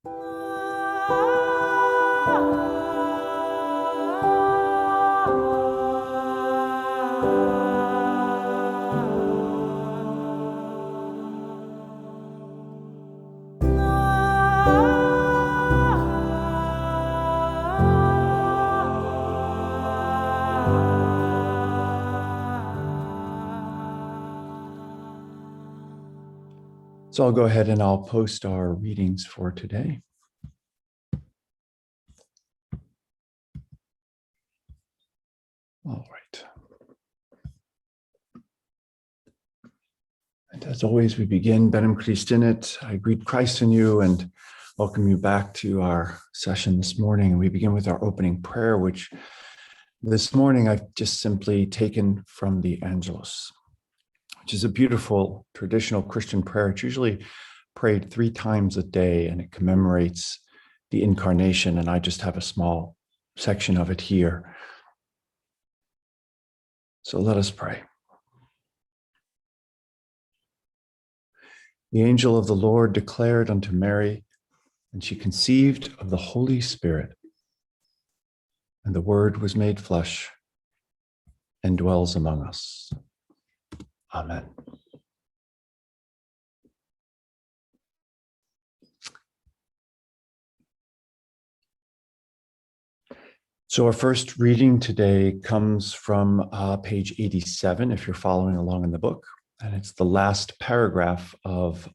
So I'll go ahead and I'll post our readings for today. All right. And as always, we begin Benum Christ in it. I greet Christ in you and welcome you back to our session this morning. We begin with our opening prayer, which this morning I've just simply taken from the Angelus, which is a beautiful traditional Christian prayer. It's usually prayed 3 times a day and it commemorates the incarnation. And I just have a small section of it here. So let us pray. The angel of the Lord declared unto Mary, and she conceived of the Holy Spirit. And the Word was made flesh and dwells among us. Amen. So our first reading today comes from page 87, if you're following along in the book. And it's the last paragraph of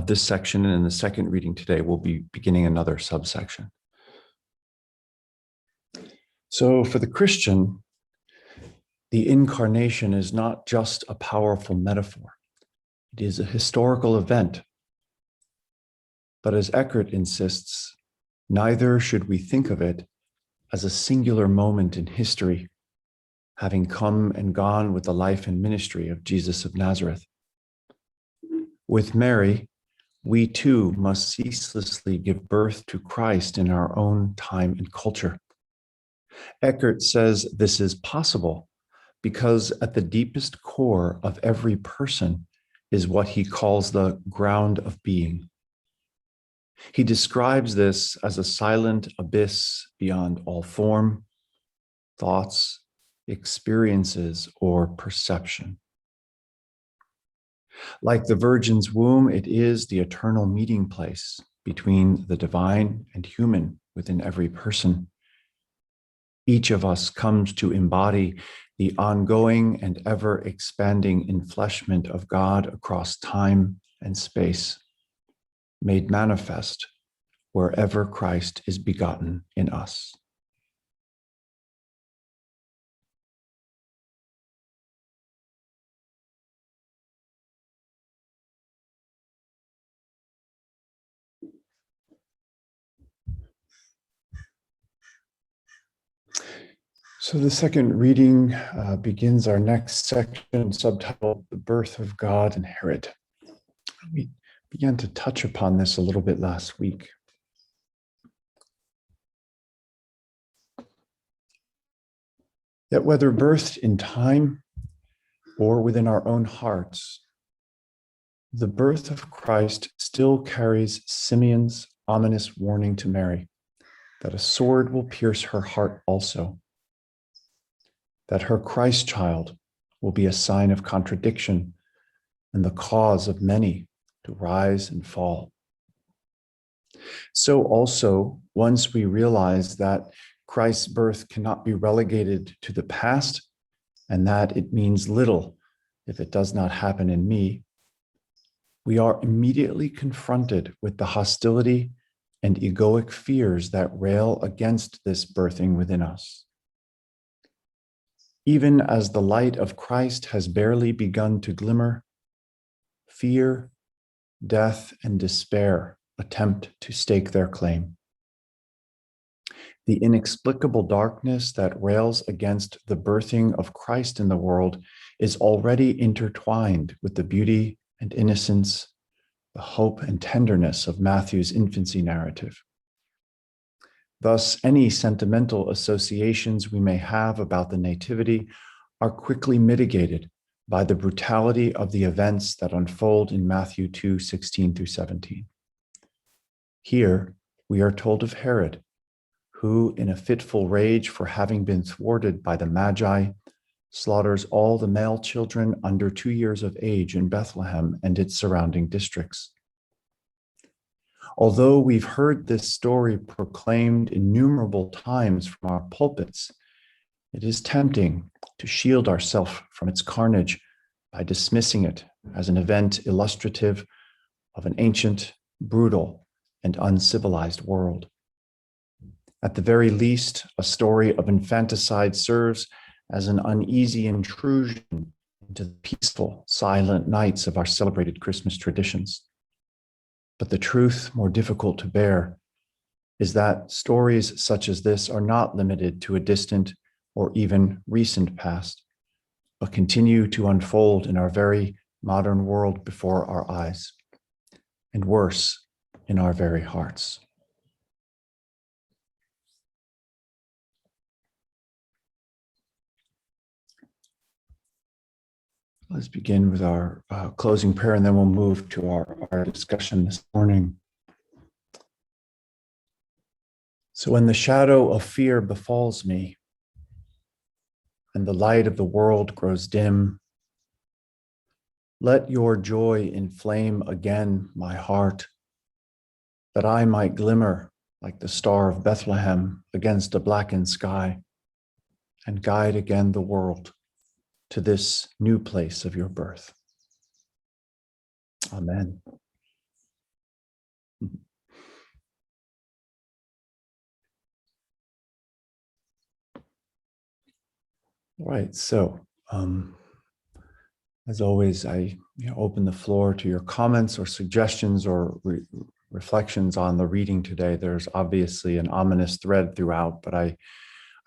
this section. And in the second reading today, we'll be beginning another subsection. So for the Christian, the incarnation is not just a powerful metaphor. It is a historical event. But as Eckhart insists, neither should we think of it as a singular moment in history, having come and gone with the life and ministry of Jesus of Nazareth. With Mary, we too must ceaselessly give birth to Christ in our own time and culture. Eckhart says this is possible because at the deepest core of every person is what he calls the ground of being. He describes this as a silent abyss beyond all form, thoughts, experiences, or perception. Like the Virgin's womb, it is the eternal meeting place between the divine and human within every person. Each of us comes to embody the ongoing and ever-expanding enfleshment of God across time and space, made manifest wherever Christ is begotten in us. So the second reading begins our next section, subtitled The Birth of God and Herod. We began to touch upon this a little bit last week. That whether birthed in time or within our own hearts, the birth of Christ still carries Simeon's ominous warning to Mary that a sword will pierce her heart also, that her Christ child will be a sign of contradiction and the cause of many to rise and fall. So also, once we realize that Christ's birth cannot be relegated to the past and that it means little if it does not happen in me, we are immediately confronted with the hostility and egoic fears that rail against this birthing within us. Even as the light of Christ has barely begun to glimmer, fear, death, and despair attempt to stake their claim. The inexplicable darkness that rails against the birthing of Christ in the world is already intertwined with the beauty and innocence, the hope and tenderness of Matthew's infancy narrative. Thus, any sentimental associations we may have about the Nativity are quickly mitigated by the brutality of the events that unfold in Matthew 2:16 through 17. Here we are told of Herod, who, in a fitful rage for having been thwarted by the Magi, slaughters all the male children under 2 years of age in Bethlehem and its surrounding districts. Although we've heard this story proclaimed innumerable times from our pulpits, it is tempting to shield ourselves from its carnage by dismissing it as an event illustrative of an ancient, brutal, and uncivilized world. At the very least, a story of infanticide serves as an uneasy intrusion into the peaceful, silent nights of our celebrated Christmas traditions. But the truth, more difficult to bear, is that stories such as this are not limited to a distant or even recent past, but continue to unfold in our very modern world before our eyes, and worse, in our very hearts. Let's begin with our closing prayer, and then we'll move to our discussion this morning. So when the shadow of fear befalls me, and the light of the world grows dim, let your joy inflame again my heart, that I might glimmer like the star of Bethlehem against a blackened sky, and guide again the world to this new place of your birth. Amen. All right, so as always, I open the floor to your comments or suggestions or reflections on the reading today. There's obviously an ominous thread throughout, but I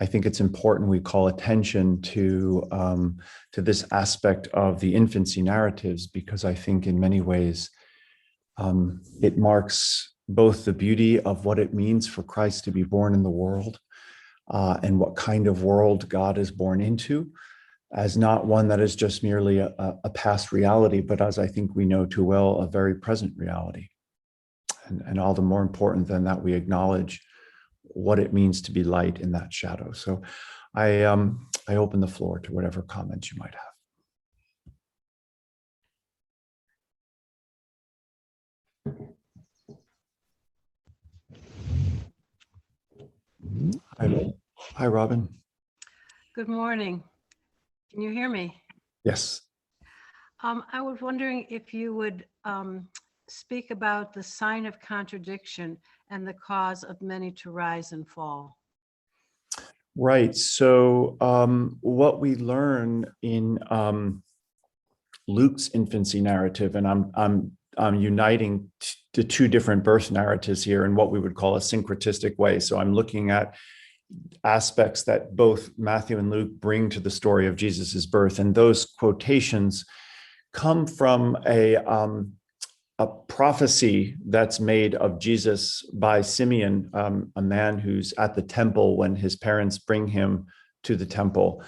think it's important we call attention to this aspect of the infancy narratives, because I think in many ways it marks both the beauty of what it means for Christ to be born in the world and what kind of world God is born into, as not one that is just merely a past reality, but as I think we know too well, a very present reality. And all the more important than that, we acknowledge what it means to be light in that shadow. So I open the floor to whatever comments you might have. Hi, Robin. Good morning. Can you hear me? Yes. I was wondering if you would speak about the sign of contradiction and the cause of many to rise and fall. Right. So what we learn in Luke's infancy narrative, and I'm uniting the two different birth narratives here in what we would call a syncretistic way. So I'm looking at aspects that both Matthew and Luke bring to the story of Jesus's birth, and those quotations come from a prophecy that's made of Jesus by Simeon, a man who's at the temple when his parents bring him to the temple.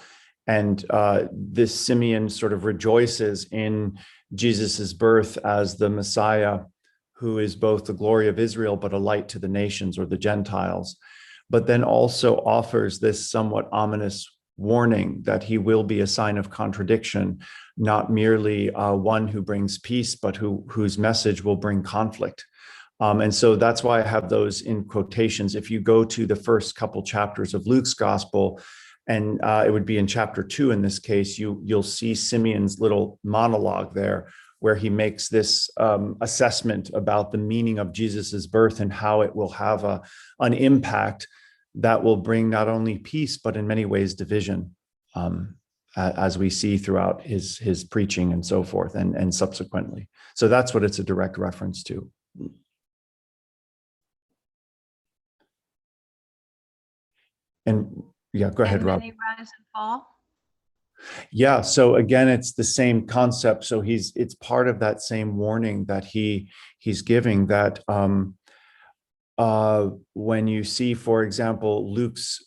And this Simeon sort of rejoices in Jesus's birth as the Messiah, who is both the glory of Israel, but a light to the nations or the Gentiles, but then also offers this somewhat ominous warning that he will be a sign of contradiction, not merely one who brings peace, but whose message will bring conflict. And so that's why I have those in quotations. If you go to the first couple chapters of Luke's gospel, and it would be in chapter 2 in this case, you'll see Simeon's little monologue there, where he makes this assessment about the meaning of Jesus's birth and how it will have an impact that will bring not only peace, but in many ways division, as we see throughout his preaching and so forth, and subsequently. So that's what it's a direct reference to. And yeah, go ahead, Rob. Many rise and fall? Yeah, so again, it's the same concept. So it's part of that same warning that he's giving, that when you see, for example, Luke's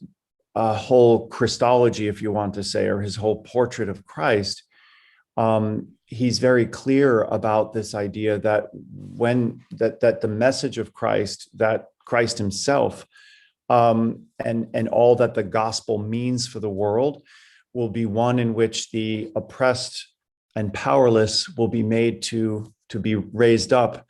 whole Christology, if you want to say, or his whole portrait of Christ, he's very clear about this idea that that the message of Christ, that Christ himself, and all that the gospel means for the world, will be one in which the oppressed and powerless will be made to be raised up,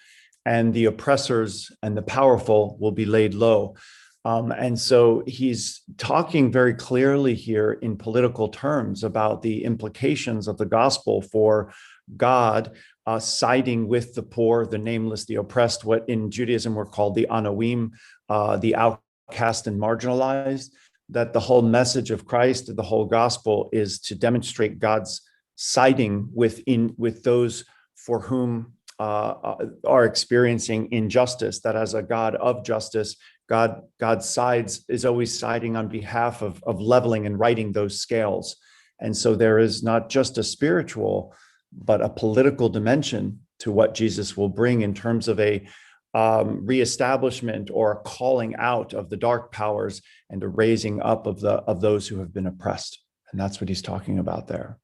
and the oppressors and the powerful will be laid low. And so he's talking very clearly here in political terms about the implications of the gospel for God, siding with the poor, the nameless, the oppressed, what in Judaism were called the Anoim, the outcast and marginalized. That the whole message of Christ, the whole gospel, is to demonstrate God's siding with those for whom are experiencing injustice. That as a God of justice, God sides, is always siding on behalf of leveling and righting those scales. And so there is not just a spiritual, but a political dimension to what Jesus will bring in terms of a reestablishment or a calling out of the dark powers and a raising up of those who have been oppressed. And that's what he's talking about there.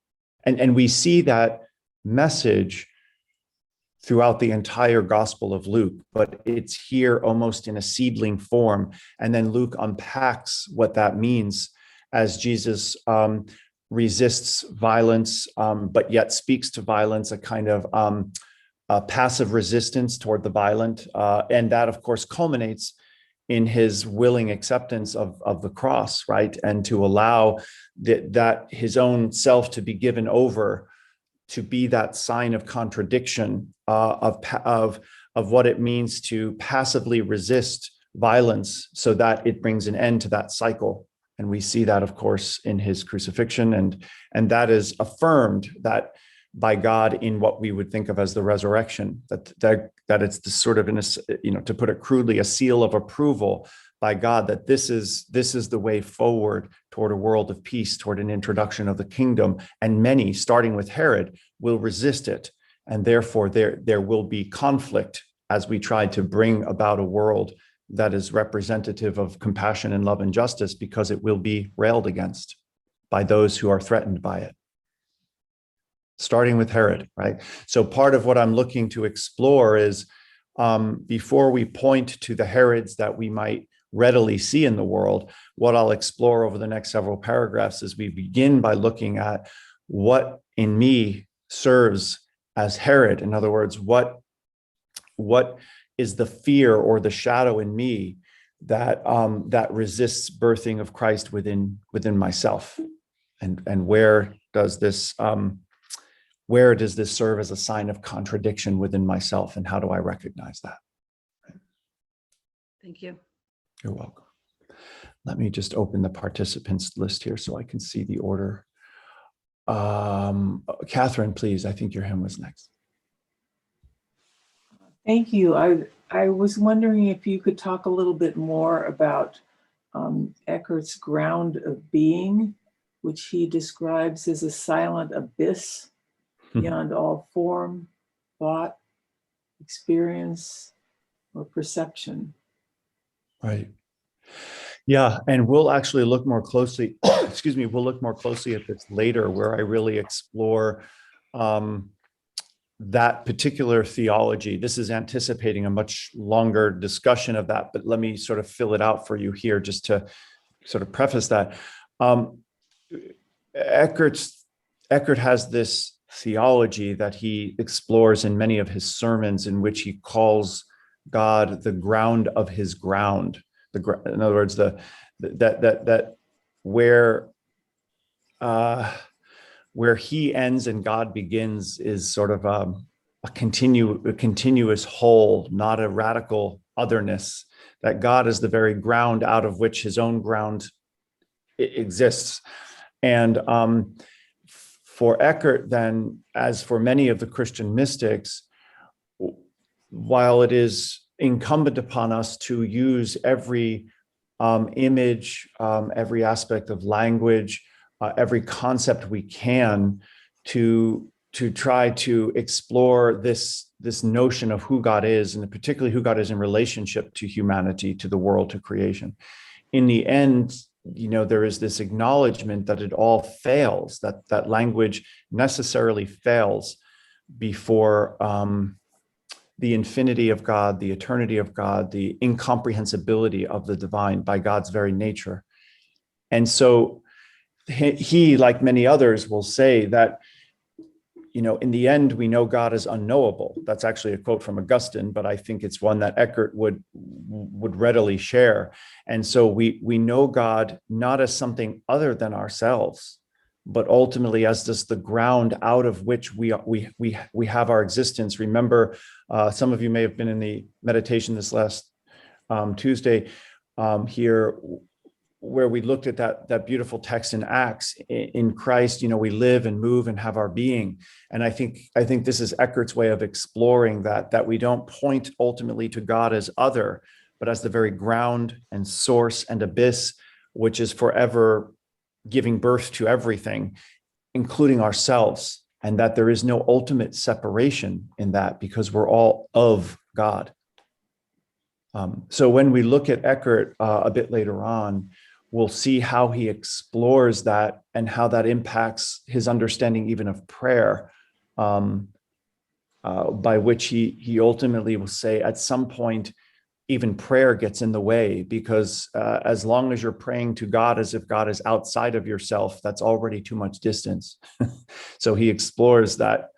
And we see that message throughout the entire Gospel of Luke, but it's here almost in a seedling form. And then Luke unpacks what that means as Jesus resists violence, but yet speaks to violence, a kind of passive resistance toward the violent. And that, of course, culminates in his willing acceptance of the cross, right? And to allow that his own self to be given over to be that sign of contradiction of what it means to passively resist violence so that it brings an end to that cycle. And we see that, of course, in his crucifixion, and that is affirmed that by God in what we would think of as the resurrection, that it's the sort of, to put it crudely, a seal of approval by God that this is the way forward toward a world of peace, toward an introduction of the kingdom. And many, starting with Herod, will resist it. And therefore there will be conflict as we try to bring about a world that is representative of compassion and love and justice, because it will be railed against by those who are threatened by it. Starting with Herod, right? So part of what I'm looking to explore is, before we point to the Herods that we might readily see in the world, what I'll explore over the next several paragraphs is we begin by looking at what in me serves as Herod. In other words, what is the fear or the shadow in me that resists birthing of Christ within myself, and where does this serve as a sign of contradiction within myself, and how do I recognize that? Thank you. You're welcome. Let me just open the participants list here so I can see the order. Catherine, please. I think your hand was next. Thank you. I was wondering if you could talk a little bit more about Eckart's ground of being, which he describes as a silent abyss beyond all form, thought, experience, or perception. Right. Yeah, and we'll actually look more closely, excuse me, we'll look more closely at this later, where I really explore that particular theology. This is anticipating a much longer discussion of that, but let me sort of fill it out for you here just to sort of preface that. Eckart has this theology that he explores in many of his sermons, in which he calls God the ground of his ground. In other words, that where he ends and God begins is sort of a continuous whole, not a radical otherness. That God is the very ground out of which his own ground exists. And for Eckart, then, as for many of the Christian mystics, while it is incumbent upon us to use every image, every aspect of language, every concept we can to try to explore this notion of who God is, and particularly who God is in relationship to humanity, to the world, to creation. In the end, there is this acknowledgement that it all fails, that language necessarily fails. before the infinity of God, the eternity of God, the incomprehensibility of the divine by God's very nature. And so he, like many others, will say that, in the end, we know God is unknowable. That's actually a quote from Augustine, but I think it's one that Eckhart would readily share. And so we know God not as something other than ourselves, but ultimately as just the ground out of which we have our existence. Remember, some of you may have been in the meditation this last Tuesday here, where we looked at that beautiful text in Acts. In Christ, we live and move and have our being. And I think this is Eckhart's way of exploring that we don't point ultimately to God as other, but as the very ground and source and abyss, which is forever giving birth to everything, including ourselves, and that there is no ultimate separation in that because we're all of God. So when we look at Eckhart a bit later on, we'll see how he explores that and how that impacts his understanding even of prayer, by which he ultimately will say at some point, even prayer gets in the way, because as long as you're praying to God as if God is outside of yourself, that's already too much distance. So he explores the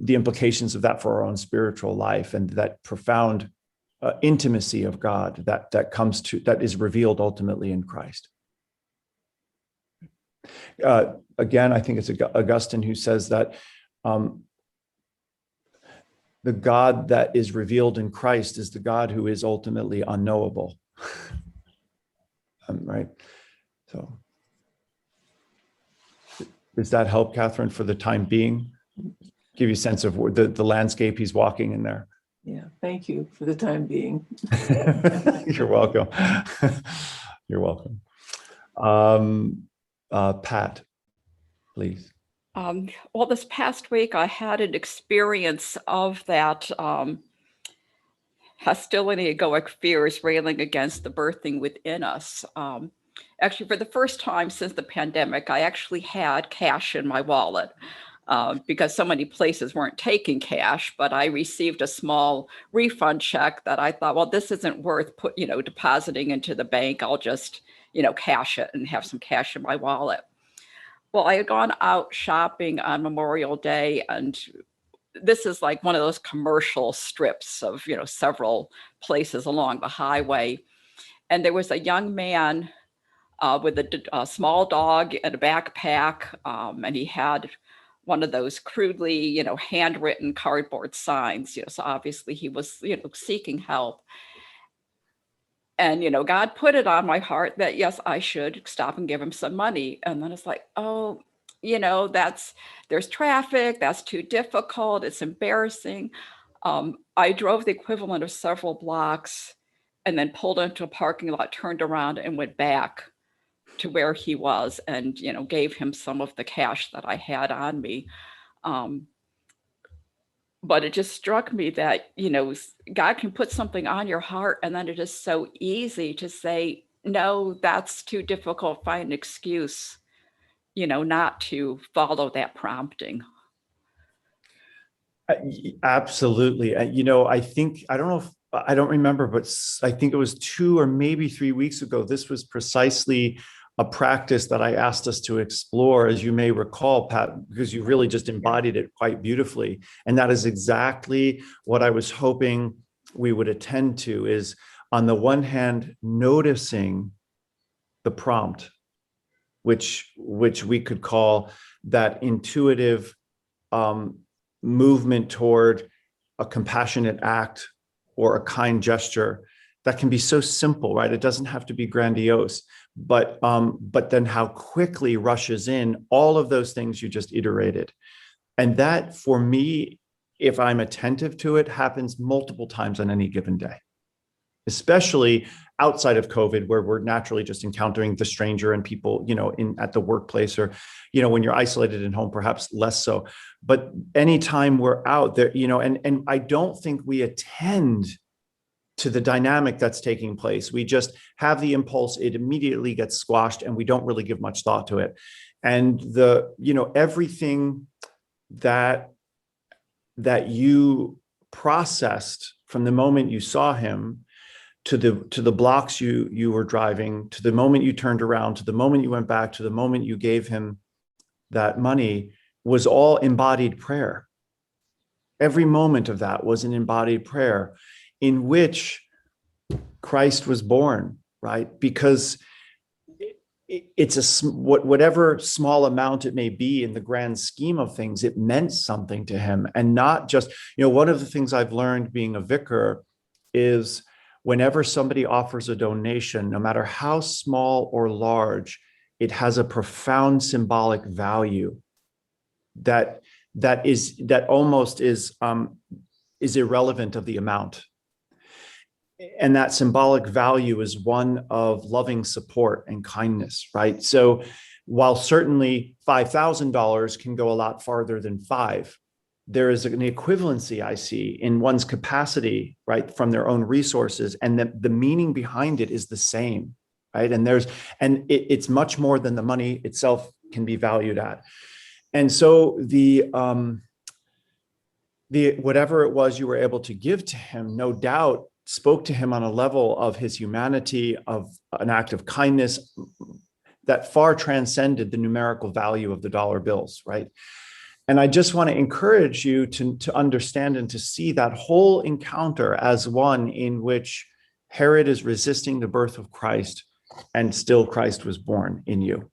implications of that for our own spiritual life, and that profound intimacy of God that is revealed ultimately in Christ. Again, I think it's Augustine who says that the God that is revealed in Christ is the God who is ultimately unknowable. Right? So does that help, Catherine, for the time being? Give you a sense of the landscape he's walking in there? Yeah, thank you for the time being. You're welcome. You're welcome. Pat, please. Well, this past week, I had an experience of that hostility, egoic fears railing against the birthing within us. Actually, for the first time since the pandemic, I actually had cash in my wallet. Because so many places weren't taking cash, but I received a small refund check that I thought, well, this isn't worth depositing into the bank. I'll just, cash it and have some cash in my wallet. Well, I had gone out shopping on Memorial Day, and this is like one of those commercial strips of, several places along the highway. And there was a young man with a small dog and a backpack, and he had one of those crudely, handwritten cardboard signs, so obviously he was, seeking help. And, God put it on my heart that, yes, I should stop and give him some money. And then it's like, oh, there's traffic, that's too difficult, it's embarrassing. I drove the equivalent of several blocks and then pulled into a parking lot, turned around and went back to where he was and, gave him some of the cash that I had on me. But it just struck me that, God can put something on your heart, and then it is so easy to say, no, that's too difficult, find an excuse, not to follow that prompting. Absolutely. I don't remember, but I think it was 2 or maybe 3 weeks ago. This was precisely a practice that I asked us to explore, as you may recall, Pat, because you really just embodied it quite beautifully. And that is exactly what I was hoping we would attend to, is on the one hand, noticing the prompt, which we could call that intuitive movement toward a compassionate act or a kind gesture that can be so simple, right? It doesn't have to be grandiose, but then how quickly rushes in all of those things you just iterated. And that, for me, if I'm attentive to it, happens multiple times on any given day, especially outside of COVID, where we're naturally just encountering the stranger and people, at the workplace, or, when you're isolated in home, perhaps less so. But anytime we're out there, and I don't think we attend to the dynamic that's taking place. We just have the impulse, it immediately gets squashed, and we don't really give much thought to it. And everything that you processed from the moment you saw him to the blocks you were driving, to the moment you turned around, to the moment you went back, to the moment you gave him that money, was all embodied prayer. Every moment of that was an embodied prayer in which Christ was born, right? Because it's whatever small amount it may be in the grand scheme of things, it meant something to him. And not just, one of the things I've learned being a vicar is whenever somebody offers a donation, no matter how small or large, it has a profound symbolic value that almost is irrelevant of the amount. And that symbolic value is one of loving support and kindness, right? So while certainly $5,000 can go a lot farther than five, there is an equivalency I see in one's capacity, right, from their own resources, and the meaning behind it is the same, right? And it's much more than the money itself can be valued at. And so the whatever it was you were able to give to him, no doubt spoke to him on a level of his humanity, of an act of kindness that far transcended the numerical value of the dollar bills, right? And I just want to encourage you to understand and to see that whole encounter as one in which Herod is resisting the birth of Christ, and still Christ was born in you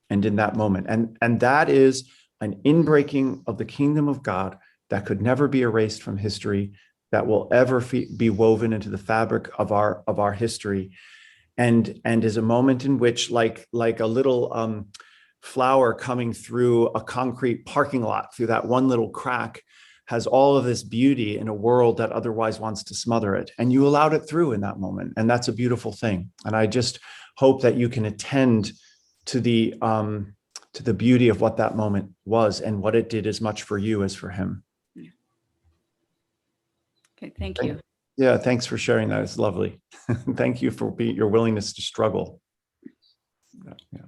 and in that moment. And that is an inbreaking of the kingdom of God that could never be erased from history, that will ever be woven into the fabric of our history, and is a moment in which, like a little flower coming through a concrete parking lot, through that one little crack, has all of this beauty in a world that otherwise wants to smother it. And you allowed it through in that moment, and that's a beautiful thing. And I just hope that you can attend to the beauty of what that moment was and what it did as much for you as for him. Okay, thank you. Yeah, thanks for sharing that. It's lovely. Thank you for your willingness to struggle. Yeah.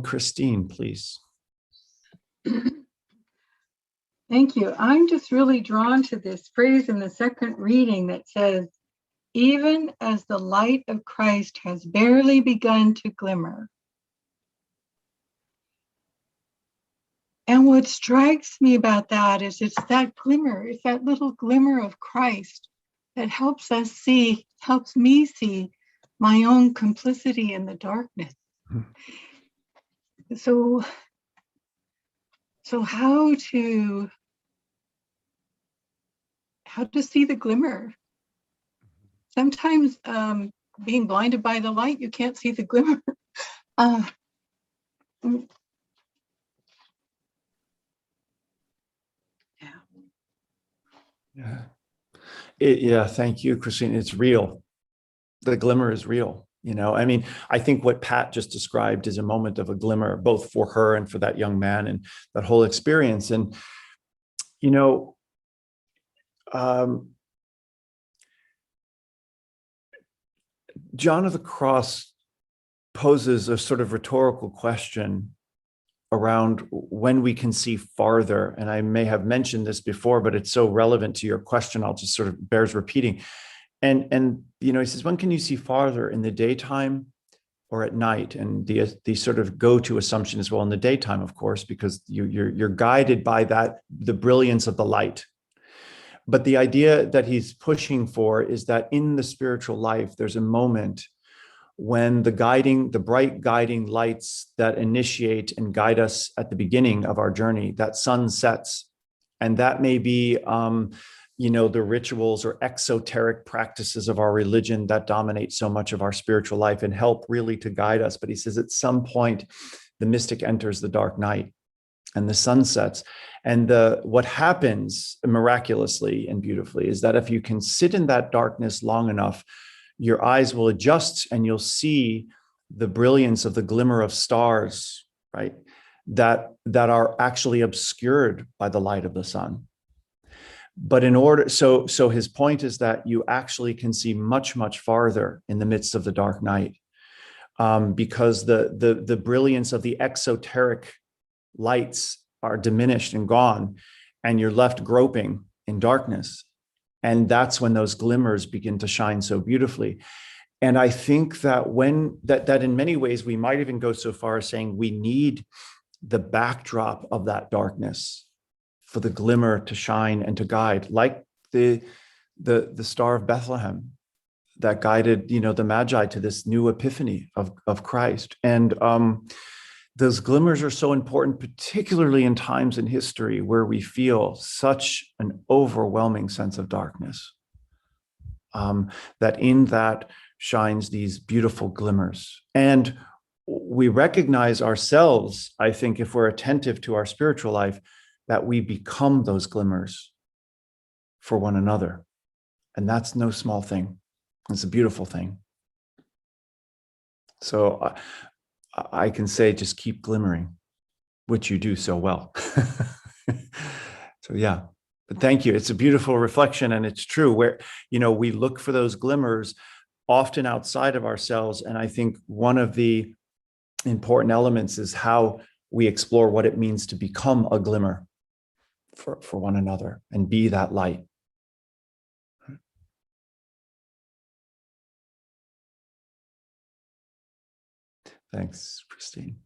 Christine, please. Thank you. I'm just really drawn to this phrase in the second reading that says, even as the light of Christ has barely begun to glimmer. And what strikes me about that is it's that glimmer, it's that little glimmer of Christ that helps me see my own complicity in the darkness. So how to see the glimmer? Sometimes being blinded by the light, you can't see the glimmer. Yeah, thank you, Christine. It's real. The glimmer is real. I mean, I think what Pat just described is a moment of a glimmer, both for her and for that young man, and that whole experience. And, John of the Cross poses a sort of rhetorical question around when we can see farther. And I may have mentioned this before, but it's so relevant to your question, I'll just sort of bears repeating. And he says, when can you see farther, in the daytime or at night? And the sort of go-to assumption is, well, in the daytime, of course, because you're guided by the brilliance of the light. But the idea that he's pushing for is that in the spiritual life, there's a moment when the bright guiding lights that initiate and guide us at the beginning of our journey, that sun sets. And that may be, the rituals or exoteric practices of our religion that dominate so much of our spiritual life and help really to guide us. But he says at some point, the mystic enters the dark night and the sun sets. And what happens miraculously and beautifully is that if you can sit in that darkness long enough, your eyes will adjust and you'll see the brilliance of the glimmer of stars, right? That are actually obscured by the light of the sun. But so his point is that you actually can see much, much farther in the midst of the dark night, because the brilliance of the exoteric lights are diminished and gone, and you're left groping in darkness. And that's when those glimmers begin to shine so beautifully. And I think that that in many ways, we might even go so far as saying we need the backdrop of that darkness for the glimmer to shine and to guide, like the Star of Bethlehem that guided, the Magi to this new epiphany of Christ. And those glimmers are so important, particularly in times in history where we feel such an overwhelming sense of darkness, that in that shines these beautiful glimmers. And we recognize ourselves, I think, if we're attentive to our spiritual life, that we become those glimmers for one another. And that's no small thing. It's a beautiful thing. So I can say, just keep glimmering, which you do so well. So yeah, but thank you. It's a beautiful reflection, and it's true where, we look for those glimmers often outside of ourselves. And I think one of the important elements is how we explore what it means to become a glimmer for one another and be that light. Thanks, Christine.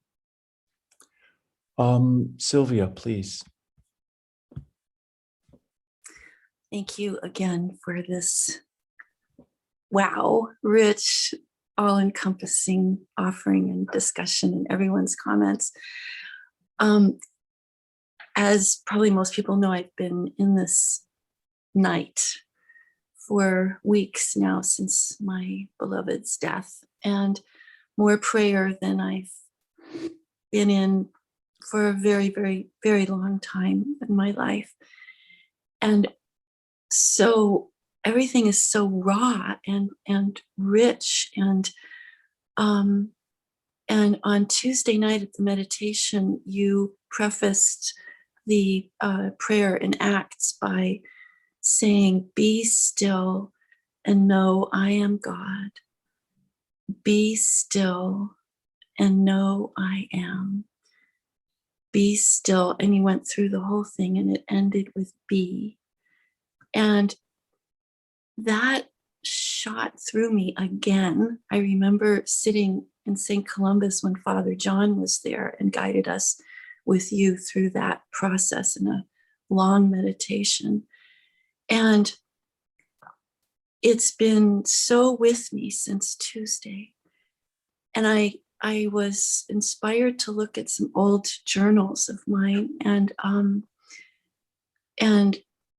Sylvia, please. Thank you again for this, wow, rich, all-encompassing offering and discussion and everyone's comments. As probably most people know, I've been in this night for weeks now since my beloved's death, and more prayer than I've been in for a very, very, very long time in my life. And so everything is so raw and rich. And on Tuesday night at the meditation, you prefaced the prayer in Acts by saying, "Be still and know I am God. Be still and know I am. Be still." And you went through the whole thing, and it ended with "be." And that shot through me again. I remember sitting in St. Columbus when Father John was there and guided us with you through that process in a long meditation. And it's been so with me since Tuesday. And I was inspired to look at some old journals of mine, and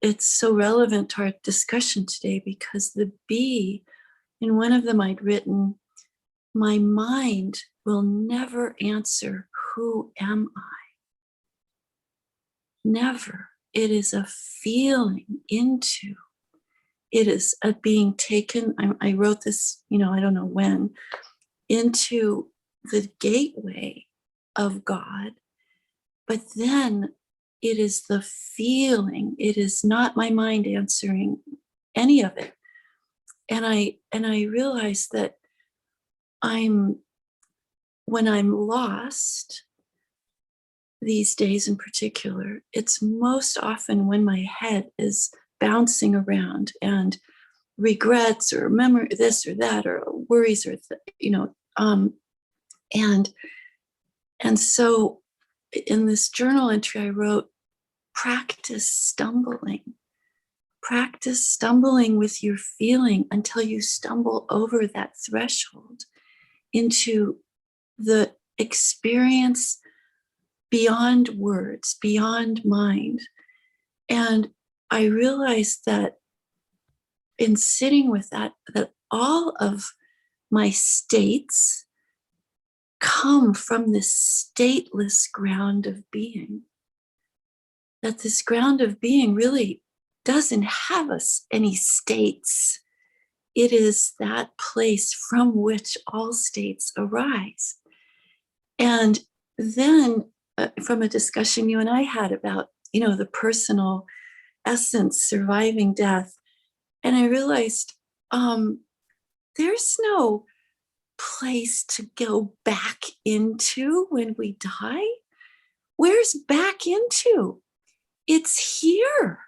it's so relevant to our discussion today because the "be," in one of them I'd written, "My mind will never answer, who am I?" Never. It is a feeling into. It is a being taken. I wrote this, I don't know when, into the gateway of God, but then it is the feeling. It is not my mind answering any of it. And I realized that when I'm lost, these days in particular, it's most often when my head is bouncing around and regrets or memory, this or that, or worries, or and so in this journal entry I wrote, practice stumbling with your feeling until you stumble over that threshold into the experience beyond words, beyond mind. And I realized that in sitting with that all of my states come from this stateless ground of being. That this ground of being really doesn't have any states. It is that place from which all states arise. And then from a discussion you and I had about, the personal essence surviving death, and I realized there's no place to go back into when we die. where's back into? It's here.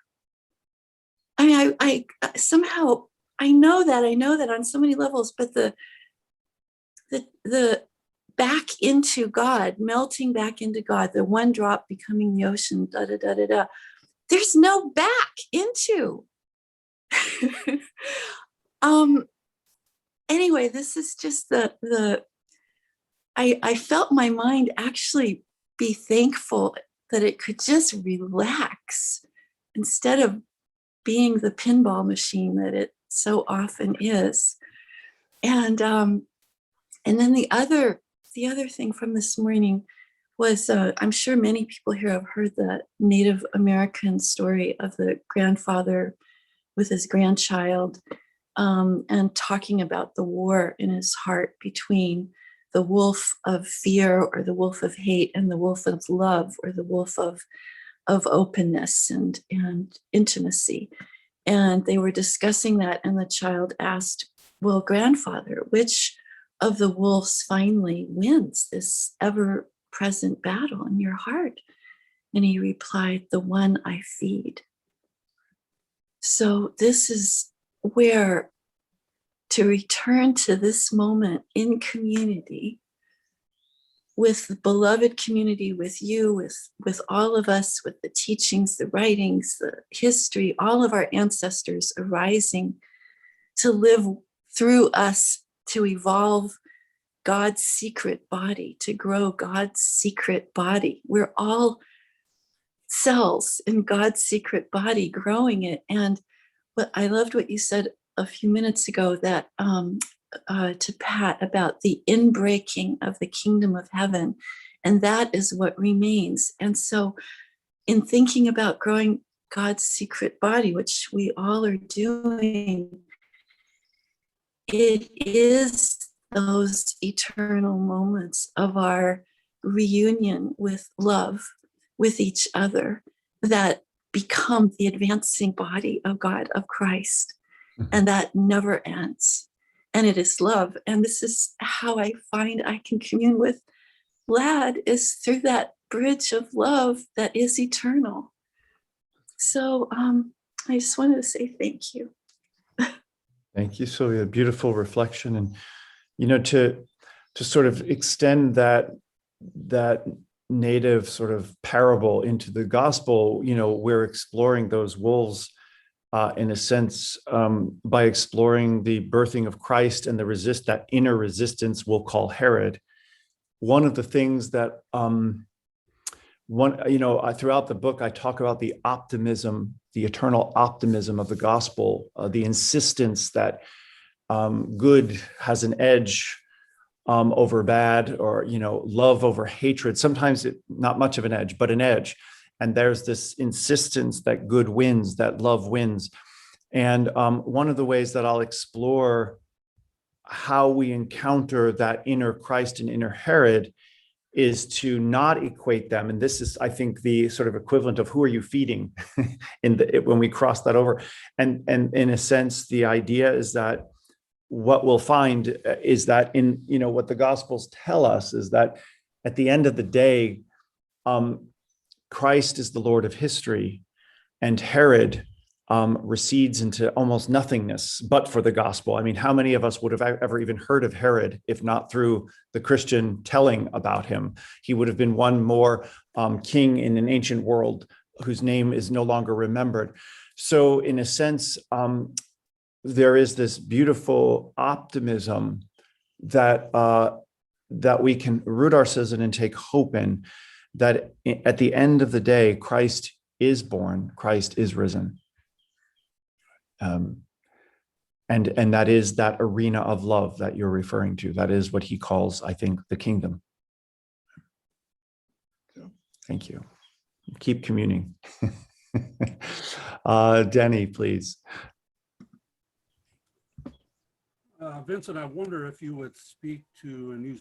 I mean, I somehow, I know that on so many levels, but the back into God, melting back into God, the one drop becoming the ocean, da da da da da. There's no back into. Anyway, this is just I felt my mind actually be thankful that it could just relax instead of being the pinball machine that it so often is. And then the other thing from this morning was, I'm sure many people here have heard the Native American story of the grandfather with his grandchild, and talking about the war in his heart between the wolf of fear or the wolf of hate and the wolf of love or the wolf of openness and intimacy. And they were discussing that, and the child asked, well, grandfather, which of the wolves finally wins this ever-present battle in your heart? And he replied, the one I feed. So this is where to return to this moment in community with the beloved community, with you, with all of us, with the teachings, the writings, the history, all of our ancestors arising to live through us, to evolve God's secret body, to grow God's secret body. We're all cells in God's secret body, growing it. And what I loved what you said a few minutes ago, that to Pat, about the inbreaking of the kingdom of heaven, and that is what remains. And so in thinking about growing God's secret body, which we all are doing, it is those eternal moments of our reunion with love, with each other, that become the advancing body of God, of Christ. And that never ends. And it is love. And this is how I find I can commune with Lad, is through that bridge of love that is eternal. So I just wanted to say thank you. Thank you, Sylvia. Beautiful reflection. And, you know, to sort of extend that native sort of parable into the gospel, you know, we're exploring those wolves in a sense, by exploring the birthing of Christ and that inner resistance we'll call Herod. One of the things that throughout the book, I talk about the optimism, the eternal optimism of the gospel, the insistence that good has an edge over bad, or, you know, love over hatred. Sometimes not much of an edge, but an edge. And there's this insistence that good wins, that love wins. And one of the ways that I'll explore how we encounter that inner Christ and inner Herod is to not equate them. And this is, I think, the sort of equivalent of who are you feeding when we cross that over. And in a sense, the idea is that what we'll find is that in, you know, what the Gospels tell us is that at the end of the day, Christ is the Lord of history, and Herod recedes into almost nothingness but for the gospel. I mean, how many of us would have ever even heard of Herod if not through the Christian telling about him? He would have been one more king in an ancient world whose name is no longer remembered. So in a sense, there is this beautiful optimism that we can root ourselves in and take hope in, that at the end of the day, Christ is born, Christ is risen. And that is that arena of love that you're referring to. That is what he calls, I think, the kingdom. So, thank you. Keep communing. Denny, please. Vincent, I wonder if you would speak to, and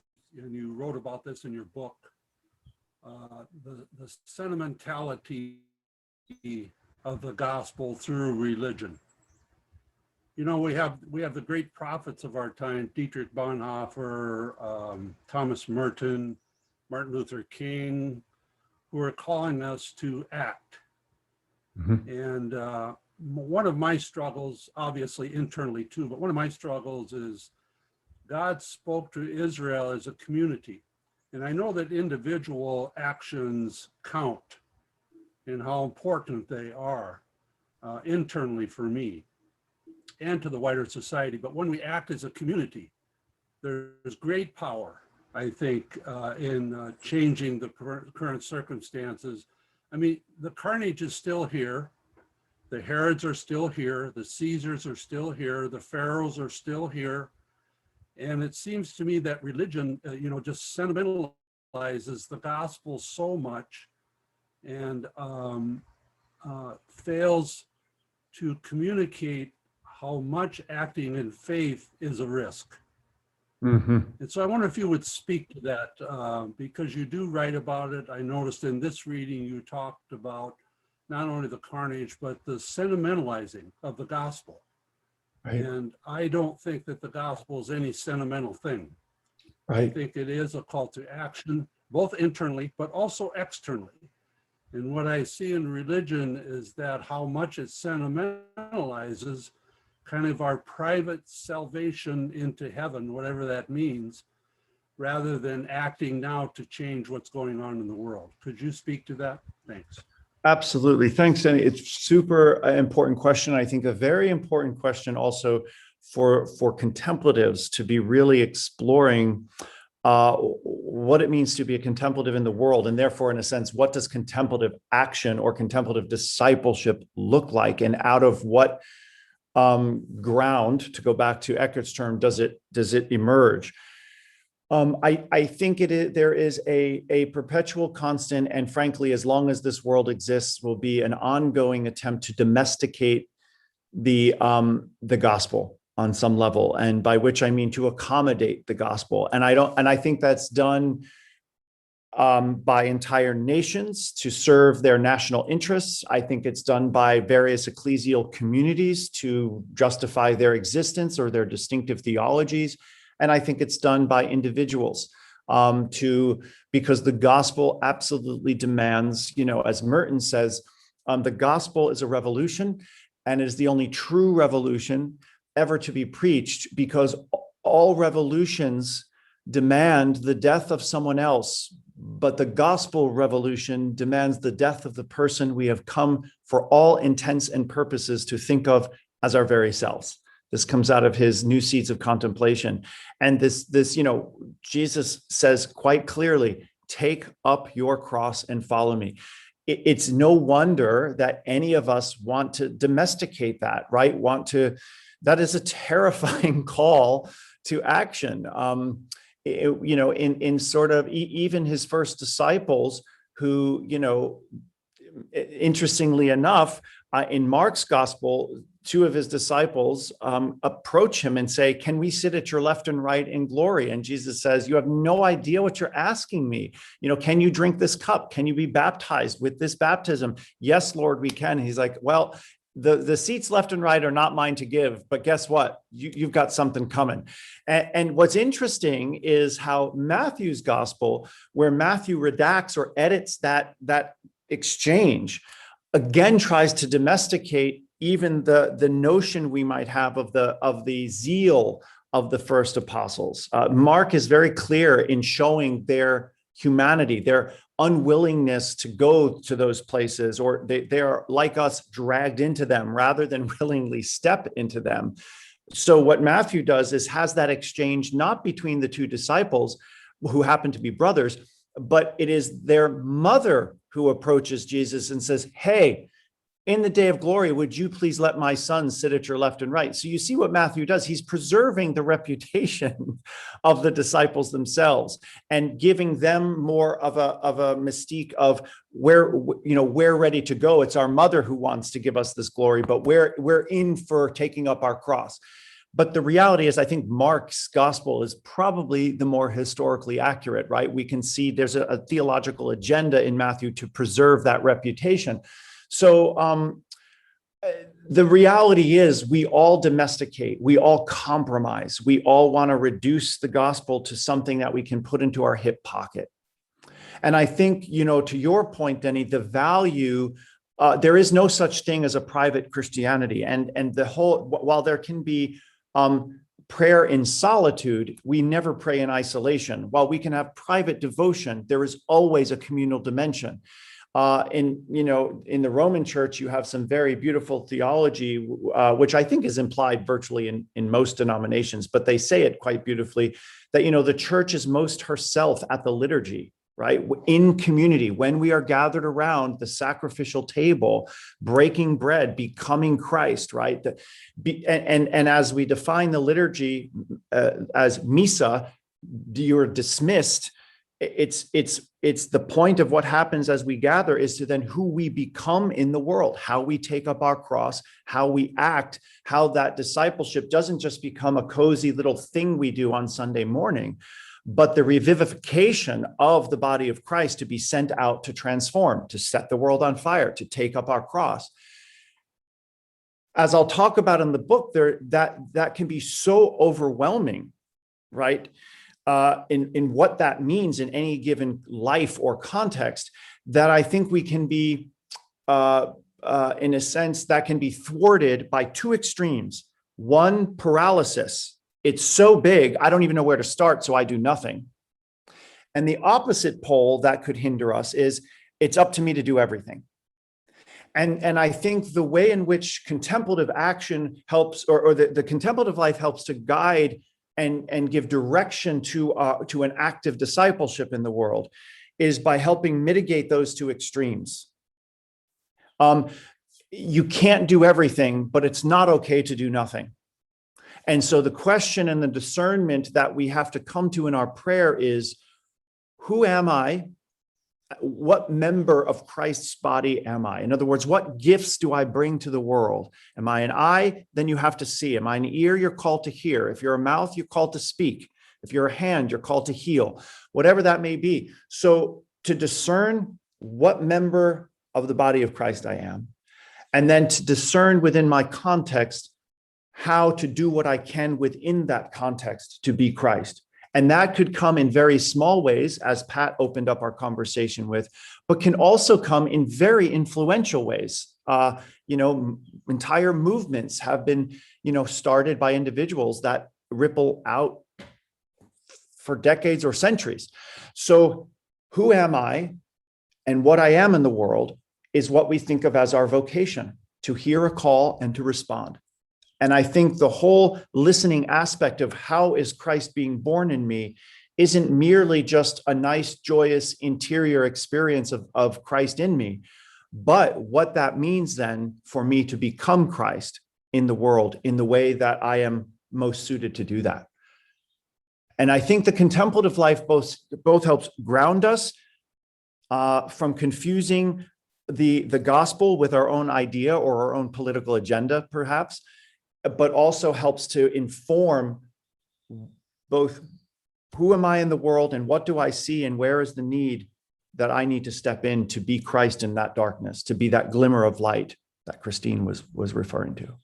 you wrote about this in your book, the sentimentality of the gospel through religion. You know, we have the great prophets of our time: Dietrich Bonhoeffer, Thomas Merton, Martin Luther King, who are calling us to act. Mhm. And one of my struggles, obviously internally too, but one of my struggles is God spoke to Israel as a community. And I know that individual actions count and how important they are internally for me and to the wider society. But when we act as a community, there's great power, I think, in changing the current circumstances. I mean, the carnage is still here. The Herods are still here. The Caesars are still here. The Pharaohs are still here. And it seems to me that religion, just sentimentalizes the gospel so much and fails to communicate how much acting in faith is a risk. Mhm. And so I wonder if you would speak to that, because you do write about it. I noticed in this reading you talked about not only the carnage, but the sentimentalizing of the gospel. Right. And I don't think that the gospel is any sentimental thing. I Right. think it is a call to action, both internally, but also externally. And what I see in religion is that how much it sentimentalizes kind of our private salvation into heaven, whatever that means, rather than acting now to change what's going on in the world. Could you speak to that? Thanks. Absolutely. Thanks, Danny. It's super important question. I think a very important question also for contemplatives to be really exploring what it means to be a contemplative in the world. And therefore, in a sense, what does contemplative action or contemplative discipleship look like? And out of what ground, to go back to Eckart's term, does it emerge? I think there is a perpetual constant, and frankly, as long as this world exists, will be an ongoing attempt to domesticate the gospel on some level, and by which I mean to accommodate the gospel. And I think that's done by entire nations to serve their national interests. I think it's done by various ecclesial communities to justify their existence or their distinctive theologies. And I think it's done by individuals because the gospel absolutely demands, as Merton says, the gospel is a revolution, and it is the only true revolution ever to be preached, because all revolutions demand the death of someone else, but the gospel revolution demands the death of the person we have come for all intents and purposes to think of as our very selves. This comes out of his New Seeds of Contemplation. And this, Jesus says quite clearly, take up your cross and follow me. It's no wonder that any of us want to domesticate that, right? That is a terrifying call to action. In sort of even his first disciples who, interestingly enough, in Mark's gospel, two of his disciples approach him and say, can we sit at your left and right in glory? And Jesus says, you have no idea what you're asking me. Can you drink this cup? Can you be baptized with this baptism? Yes, Lord, we can. And he's like, well, the seats left and right are not mine to give, but guess what? You've got something coming. And what's interesting is how Matthew's gospel, where Matthew redacts or edits that exchange, again tries to domesticate even the notion we might have of the zeal of the first apostles. Mark is very clear in showing their humanity, their unwillingness to go to those places, or they are like us, dragged into them rather than willingly step into them. So what Matthew does is has that exchange not between the two disciples who happen to be brothers, but it is their mother who approaches Jesus and says, hey, in the day of glory, would you please let my son sit at your left and right? So you see what Matthew does. He's preserving the reputation of the disciples themselves and giving them more of a mystique of we're ready to go. It's our mother who wants to give us this glory, but we're in for taking up our cross. But the reality is, I think Mark's gospel is probably the more historically accurate, right? We can see there's a theological agenda in Matthew to preserve that reputation. So the reality is we all domesticate, we all compromise, we all want to reduce the gospel to something that we can put into our hip pocket. And I think, to your point, Denny, the value, there is no such thing as a private Christianity. And while there can be prayer in solitude, we never pray in isolation. While we can have private devotion, there is always a communal dimension. In the Roman Church, you have some very beautiful theology, which I think is implied virtually in most denominations, but they say it quite beautifully, that, the church is most herself at the liturgy, right? In community, when we are gathered around the sacrificial table, breaking bread, becoming Christ, right? And as we define the liturgy as missa, you're dismissed. It's the point of what happens as we gather is to then who we become in the world, how we take up our cross, how we act, how that discipleship doesn't just become a cozy little thing we do on Sunday morning, but the revivification of the body of Christ to be sent out to transform, to set the world on fire, to take up our cross. As I'll talk about in the book, that can be so overwhelming, right? In what that means in any given life or context, that I think we can be, in a sense, that can be thwarted by two extremes. One, paralysis. It's so big, I don't even know where to start, so I do nothing. And the opposite pole that could hinder us is, it's up to me to do everything. And I think the way in which contemplative action helps, or the contemplative life helps to guide and give direction to an active discipleship in the world, is by helping mitigate those two extremes. You can't do everything, but it's not okay to do nothing. And so the question and the discernment that we have to come to in our prayer is, who am I? What member of Christ's body am I? In other words, what gifts do I bring to the world? Am I an eye? Then you have to see. Am I an ear? You're called to hear. If you're a mouth, you're called to speak. If you're a hand, you're called to heal, whatever that may be. So to discern what member of the body of Christ I am, and then to discern within my context how to do what I can within that context to be Christ. And that could come in very small ways, as Pat opened up our conversation with, but can also come in very influential ways. Entire movements have been, started by individuals that ripple out for decades or centuries. So who am I? And what I am in the world is what we think of as our vocation, to hear a call and to respond. And I think the whole listening aspect of how is Christ being born in me isn't merely just a nice, joyous interior experience of Christ in me, but what that means then for me to become Christ in the world in the way that I am most suited to do that. And I think the contemplative life both helps ground us from confusing the gospel with our own idea or our own political agenda, perhaps, but also helps to inform both who am I in the world and what do I see and where is the need that I need to step in to be Christ in that darkness, to be that glimmer of light that Christine was referring to.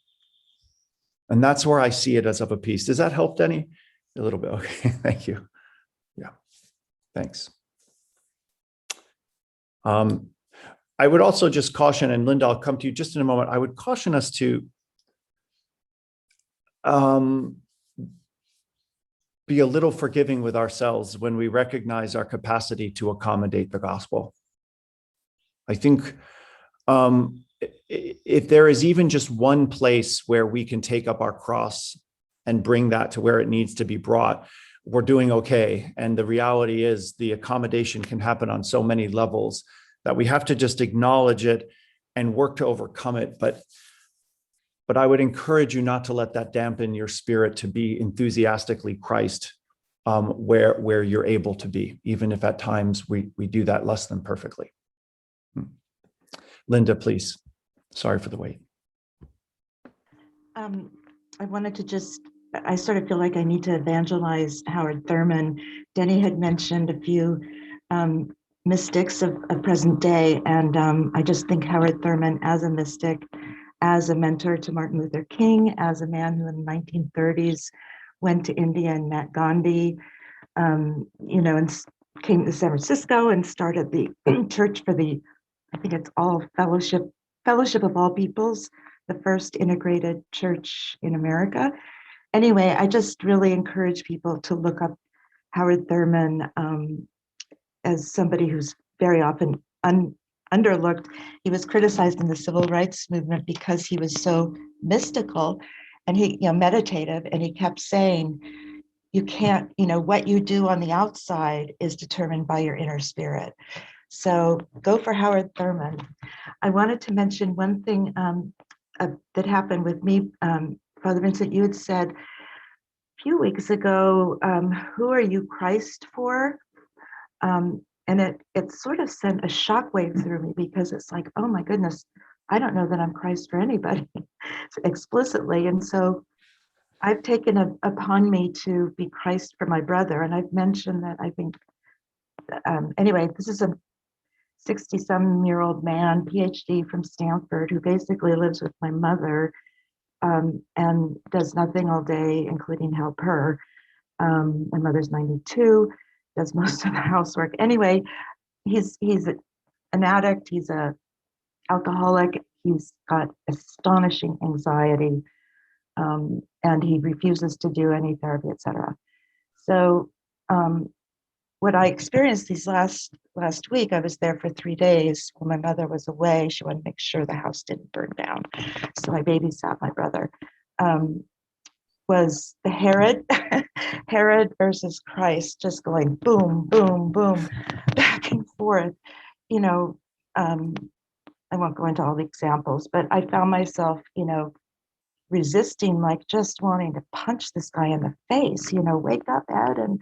And that's where I see it as of a piece. Does that help, Denny? A little bit. Okay, thank you. Yeah, thanks. I would also just caution, and Linda, I'll come to you just in a moment. I would caution us to be a little forgiving with ourselves when we recognize our capacity to accommodate the gospel. I think if there is even just one place where we can take up our cross and bring that to where it needs to be brought, we're doing okay. And the reality is the accommodation can happen on so many levels that we have to just acknowledge it and work to overcome it. But I would encourage you not to let that dampen your spirit to be enthusiastically Christ where you're able to be, even if at times we do that less than perfectly. Linda, please. Sorry for the wait. I wanted to I sort of feel like I need to evangelize Howard Thurman. Denny had mentioned a few mystics of present day, and I just think Howard Thurman as a mystic, as a mentor to Martin Luther King, as a man who in the 1930s went to India and met Gandhi, and came to San Francisco and started the church for the, I think it's all Fellowship of All Peoples, the first integrated church in America. Anyway, I just really encourage people to look up Howard Thurman as somebody who's very often underlooked. He was criticized in the civil rights movement because he was so mystical and he, meditative, and he kept saying, you can't, what you do on the outside is determined by your inner spirit. So go for Howard Thurman. I wanted to mention one thing that happened with me. Father Vincent, you had said a few weeks ago, who are you Christ for? And it sort of sent a shockwave through me, because it's like, oh my goodness, I don't know that I'm Christ for anybody explicitly. And so I've taken it upon me to be Christ for my brother. And I've mentioned that I think, anyway, this is a 60-some-year-old man, Ph.D. from Stanford, who basically lives with my mother and does nothing all day, including help her. My mother's 92, does most of the housework. Anyway, he's an addict, he's an alcoholic, he's got astonishing anxiety, and he refuses to do any therapy, etc. So what I experienced these last week, I was there for 3 days when my mother was away. She wanted to make sure the house didn't burn down. So I babysat my brother. Was the Herod versus Christ, just going boom, boom, boom, back and forth. I won't go into all the examples, but I found myself, resisting, like just wanting to punch this guy in the face, wake up, Ed, and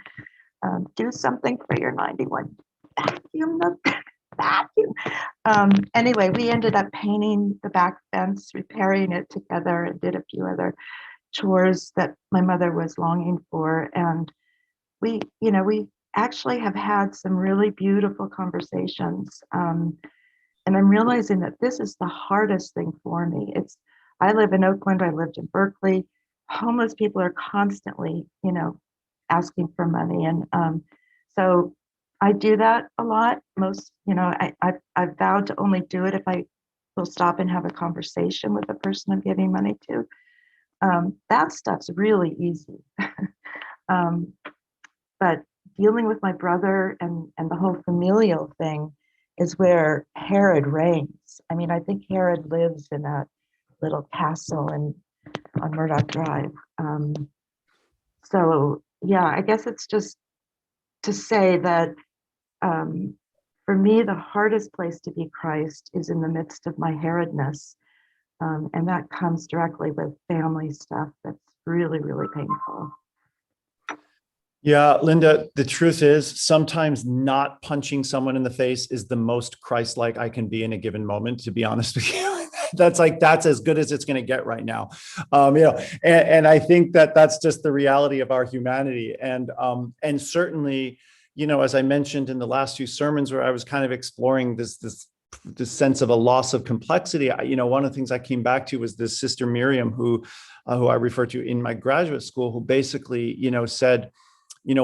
do something for your 91. Vacuum the vacuum. Anyway, we ended up painting the back fence, repairing it together, and did a few other chores that my mother was longing for. And we actually have had some really beautiful conversations. And I'm realizing that this is the hardest thing for me. I live in Oakland, I lived in Berkeley. Homeless people are constantly, asking for money. And so I do that a lot. I've vowed to only do it if I will stop and have a conversation with the person I'm giving money to. That stuff's really easy. But dealing with my brother and the whole familial thing is where Herod reigns. I mean, I think Herod lives in that little castle on Murdoch Drive. So yeah, I guess it's just to say that for me, the hardest place to be Christ is in the midst of my Herodness. And that comes directly with family stuff that's really, really painful. Yeah, Linda, the truth is sometimes not punching someone in the face is the most Christ-like I can be in a given moment, to be honest with you. That's as good as it's going to get right now. And I think that that's just the reality of our humanity. And certainly, as I mentioned in the last few sermons where I was kind of exploring this sense of a loss of complexity, one of the things I came back to was this Sister Miriam, who I referred to in my graduate school, who basically, said,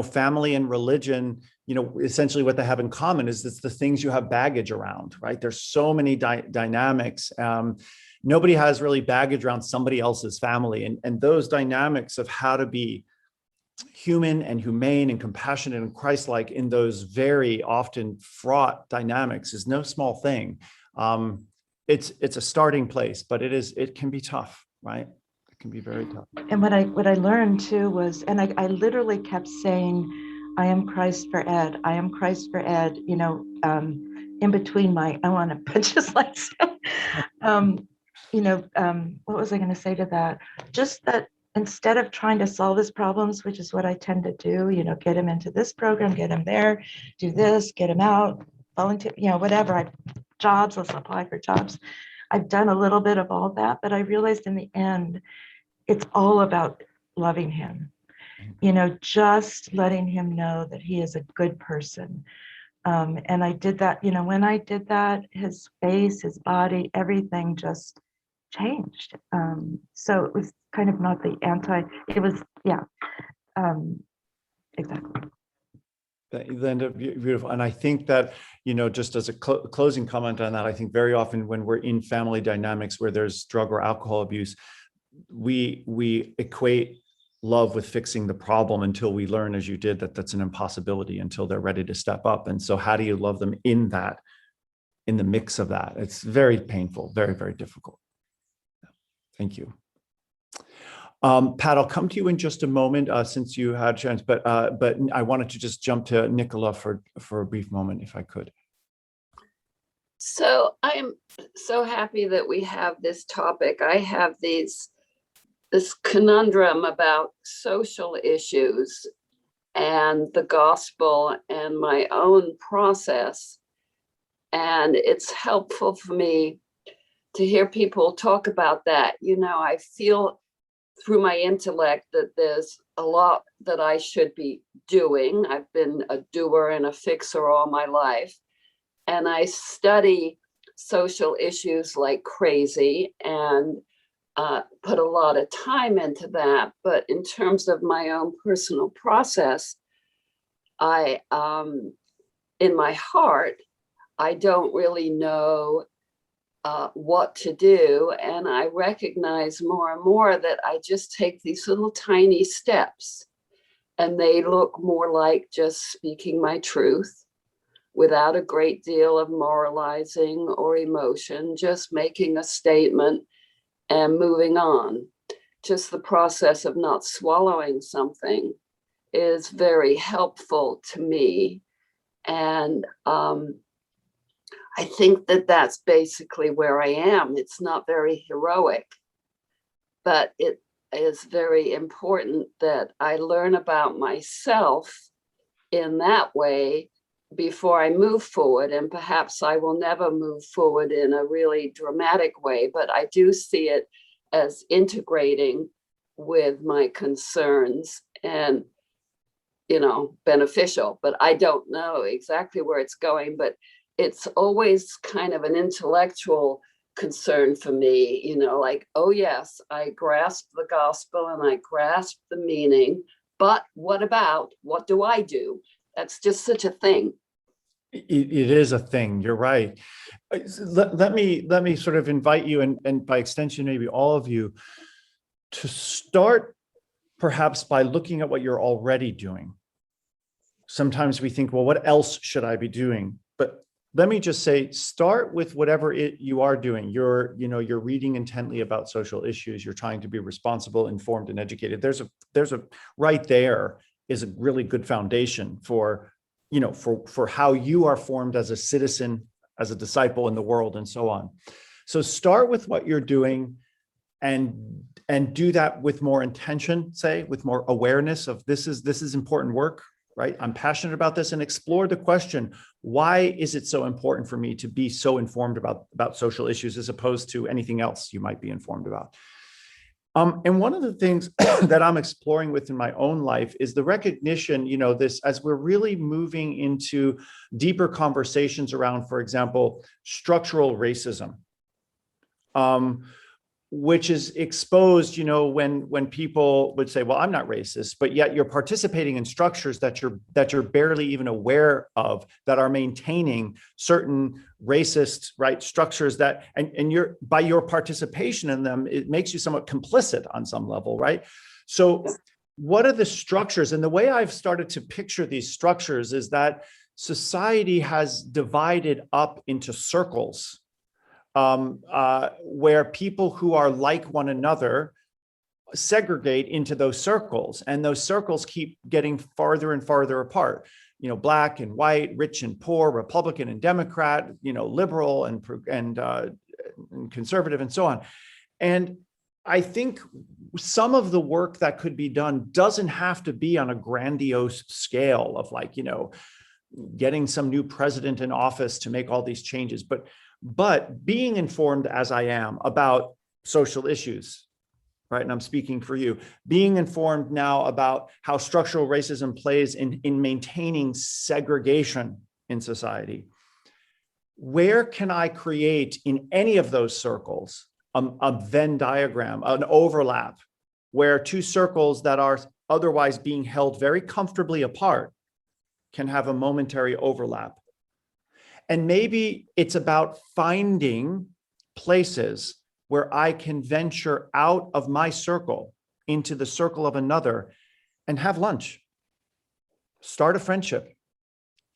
family and religion, essentially what they have in common is it's the things you have baggage around, right? There's so many dynamics. Nobody has really baggage around somebody else's family. And those dynamics of how to be human and humane and compassionate and Christ-like in those very often fraught dynamics is no small thing. It's a starting place, but it can be tough, right? It can be very tough. And what I learned too was, and I literally kept saying, I am Christ for Ed. I am Christ for Ed. In between I want to put just like, what was I going to say to that? Just that instead of trying to solve his problems, which is what I tend to do, get him into this program, get him there, do this, get him out, volunteer, whatever. Jobs, let's apply for jobs. I've done a little bit of all that, but I realized in the end, it's all about loving him, just letting him know that he is a good person. And I did that, when I did that, his face, his body, everything just changed. So it was kind of not it was, yeah, exactly. Linda, beautiful. And I think that, just as a closing comment on that, I think very often when we're in family dynamics where there's drug or alcohol abuse, we equate love with fixing the problem until we learn, as you did, that that's an impossibility until they're ready to step up. And so how do you love them in the mix of that? It's very painful, very, very difficult. Thank you. Pat, I'll come to you in just a moment since you had a chance, but I wanted to just jump to Nicola for a brief moment, if I could. So I am so happy that we have this topic. I have this conundrum about social issues and the gospel and my own process. And it's helpful for me to hear people talk about that. I feel through my intellect that there's a lot that I should be doing. I've been a doer and a fixer all my life. And I study social issues like crazy and put a lot of time into that. But in terms of my own personal process, in my heart, I don't really know what to do. And I recognize more and more that I just take these little tiny steps and they look more like just speaking my truth without a great deal of moralizing or emotion, just making a statement and moving on. Just the process of not swallowing something is very helpful to me. And I think that that's basically where I am. It's not very heroic, but it is very important that I learn about myself in that way before I move forward. And perhaps I will never move forward in a really dramatic way, but I do see it as integrating with my concerns and, beneficial. But I don't know exactly where it's going, but it's always kind of an intellectual concern for me, like, oh yes, I grasp the gospel and I grasp the meaning, but what do I do? That's just such a thing. It is a thing. You're right. Let me sort of invite you, and by extension, maybe all of you, to start perhaps by looking at what you're already doing. Sometimes we think, well, what else should I be doing? But let me just say, start with whatever you are doing. You're reading intently about social issues. You're trying to be responsible, informed, and educated. There's a right there is a really good foundation for how you are formed as a citizen, as a disciple in the world, and so on. So start with what you're doing and do that with more intention, with more awareness of this is important work, right? I'm passionate about this, and explore the question, why is it so important for me to be so informed about social issues as opposed to anything else you might be informed about? And one of the things that I'm exploring within my own life is the recognition, this, as we're really moving into deeper conversations around, for example, structural racism, which is exposed, when people would say, well, I'm not racist, but yet you're participating in structures that you're barely even aware of, that are maintaining certain racist, right, structures that, and you're, by your participation in them, it makes you somewhat complicit on some level, right? So what are the structures? And the way I've started to picture these structures is that society has divided up into circles, where people who are like one another segregate into those circles, and those circles keep getting farther and farther apart. Black and white, rich and poor, Republican and Democrat, liberal and conservative, and so on. And I think some of the work that could be done doesn't have to be on a grandiose scale of getting some new president in office to make all these changes, but being informed as I am about social issues, right? And I'm speaking for you, being informed now about how structural racism plays in maintaining segregation in society. Where can I create in any of those circles a Venn diagram, an overlap, where two circles that are otherwise being held very comfortably apart can have a momentary overlap. And maybe it's about finding places where I can venture out of my circle into the circle of another and have lunch, start a friendship,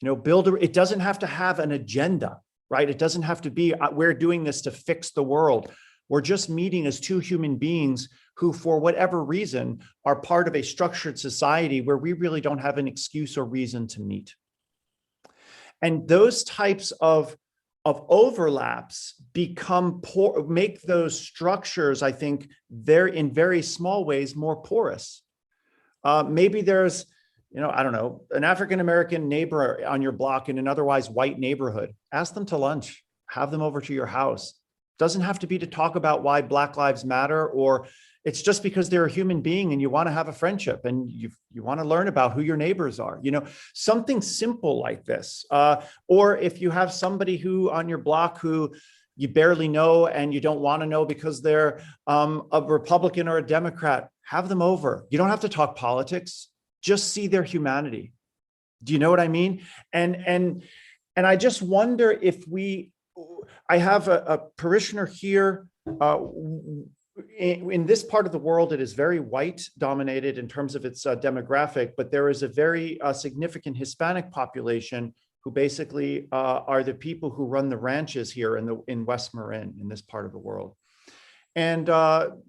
it doesn't have to have an agenda, right? It doesn't have to be, we're doing this to fix the world. We're just meeting as two human beings who, for whatever reason, are part of a structured society where we really don't have an excuse or reason to meet. And those types of overlaps make those structures, I think, in very small ways, more porous. Maybe there's, I don't know, an African-American neighbor on your block in an otherwise white neighborhood. Ask them to lunch, have them over to your house. Doesn't have to be to talk about why Black Lives Matter, or it's just because they're a human being and you want to have a friendship and you want to learn about who your neighbors are, something simple like this. Or if you have somebody who on your block who you barely know and you don't want to know because they're a Republican or a Democrat, have them over. You don't have to talk politics, just see their humanity. Do you know what I mean? And I just wonder if I have a parishioner here. In this part of the world, it is very white dominated in terms of its demographic, but there is a very significant Hispanic population who basically are the people who run the ranches here in West Marin, in this part of the world. And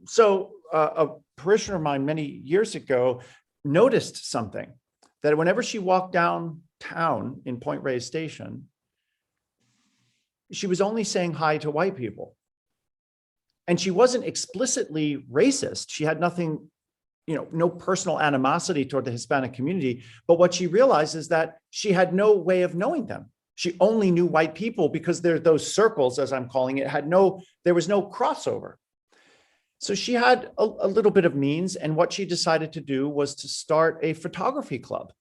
so a parishioner of mine many years ago noticed something, that whenever she walked downtown in Point Reyes Station, she was only saying hi to white people. And she wasn't explicitly racist. She had nothing, no personal animosity toward the Hispanic community. But what she realized is that she had no way of knowing them. She only knew white people because those circles, as I'm calling it, there was no crossover. So she had a little bit of means, and what she decided to do was to start a photography club,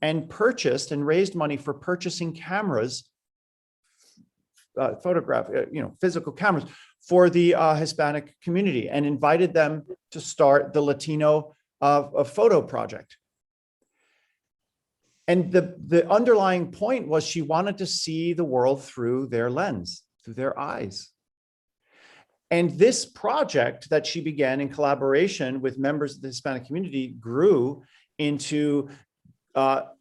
and purchased and raised money for purchasing cameras, physical cameras for the Hispanic community, and invited them to start the Latino photo project. And the underlying point was she wanted to see the world through their lens, through their eyes. And this project that she began in collaboration with members of the Hispanic community grew into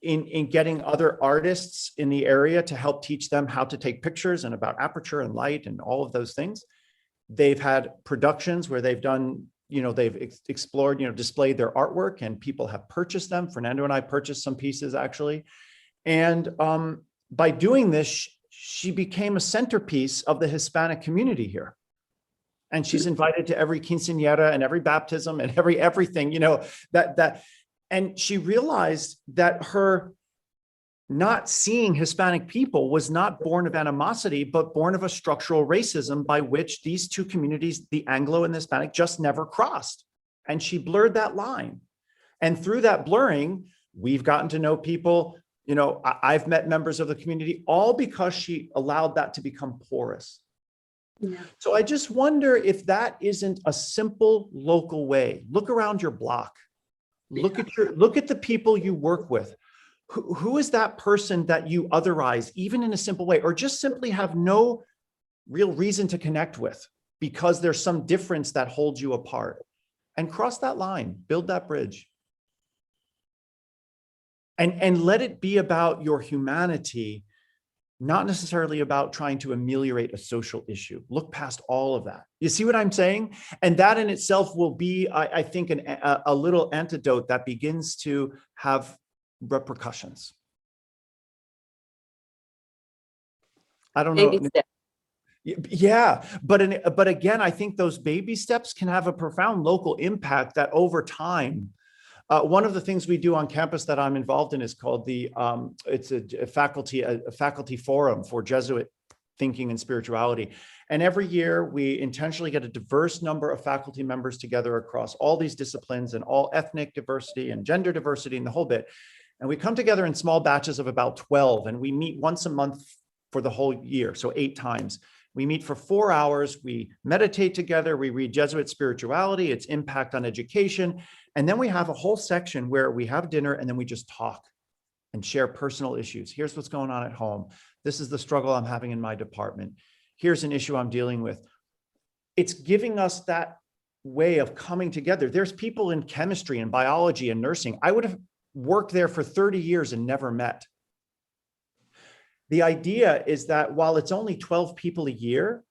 in getting other artists in the area to help teach them how to take pictures and about aperture and light and all of those things. They've had productions where they've done, they've explored, displayed their artwork, and people have purchased them. Fernando and I purchased some pieces actually. And by doing this, she became a centerpiece of the Hispanic community here. And she's invited to every quinceañera and every baptism and everything, and she realized that her not seeing Hispanic people was not born of animosity, but born of a structural racism by which these two communities, the Anglo and the Hispanic, just never crossed. And she blurred that line. And through that blurring, we've gotten to know people, I've met members of the community, all because she allowed that to become porous. Yeah. So I just wonder if that isn't a simple local way. Look around your block. Look at the people you work with. Who is that person that you otherize, even in a simple way, or just simply have no real reason to connect with because there's some difference that holds you apart? And cross that line, build that bridge. And let it be about your humanity, not necessarily about trying to ameliorate a social issue. Look past all of that. You see what I'm saying? And that in itself will be, I think, a little antidote that begins to have repercussions. I don't know. Yeah, but again, I think those baby steps can have a profound local impact that over time. One of the things we do on campus that I'm involved in is called it's a faculty forum for Jesuit thinking and spirituality. And every year we intentionally get a diverse number of faculty members together across all these disciplines and all ethnic diversity and gender diversity and the whole bit. And we come together in small batches of about 12, and we meet once a month for the whole year, so 8 times. We meet for 4 hours, we meditate together, we read Jesuit spirituality, its impact on education, and then we have a whole section where we have dinner and then we just talk. and share personal issues. Here's what's going on at home. This is the struggle I'm having in my department. Here's an issue I'm dealing with. It's giving us that way of coming together. There's people in chemistry and biology and nursing. I would have worked there for 30 years and never met. The idea is that while it's only 12 people a year,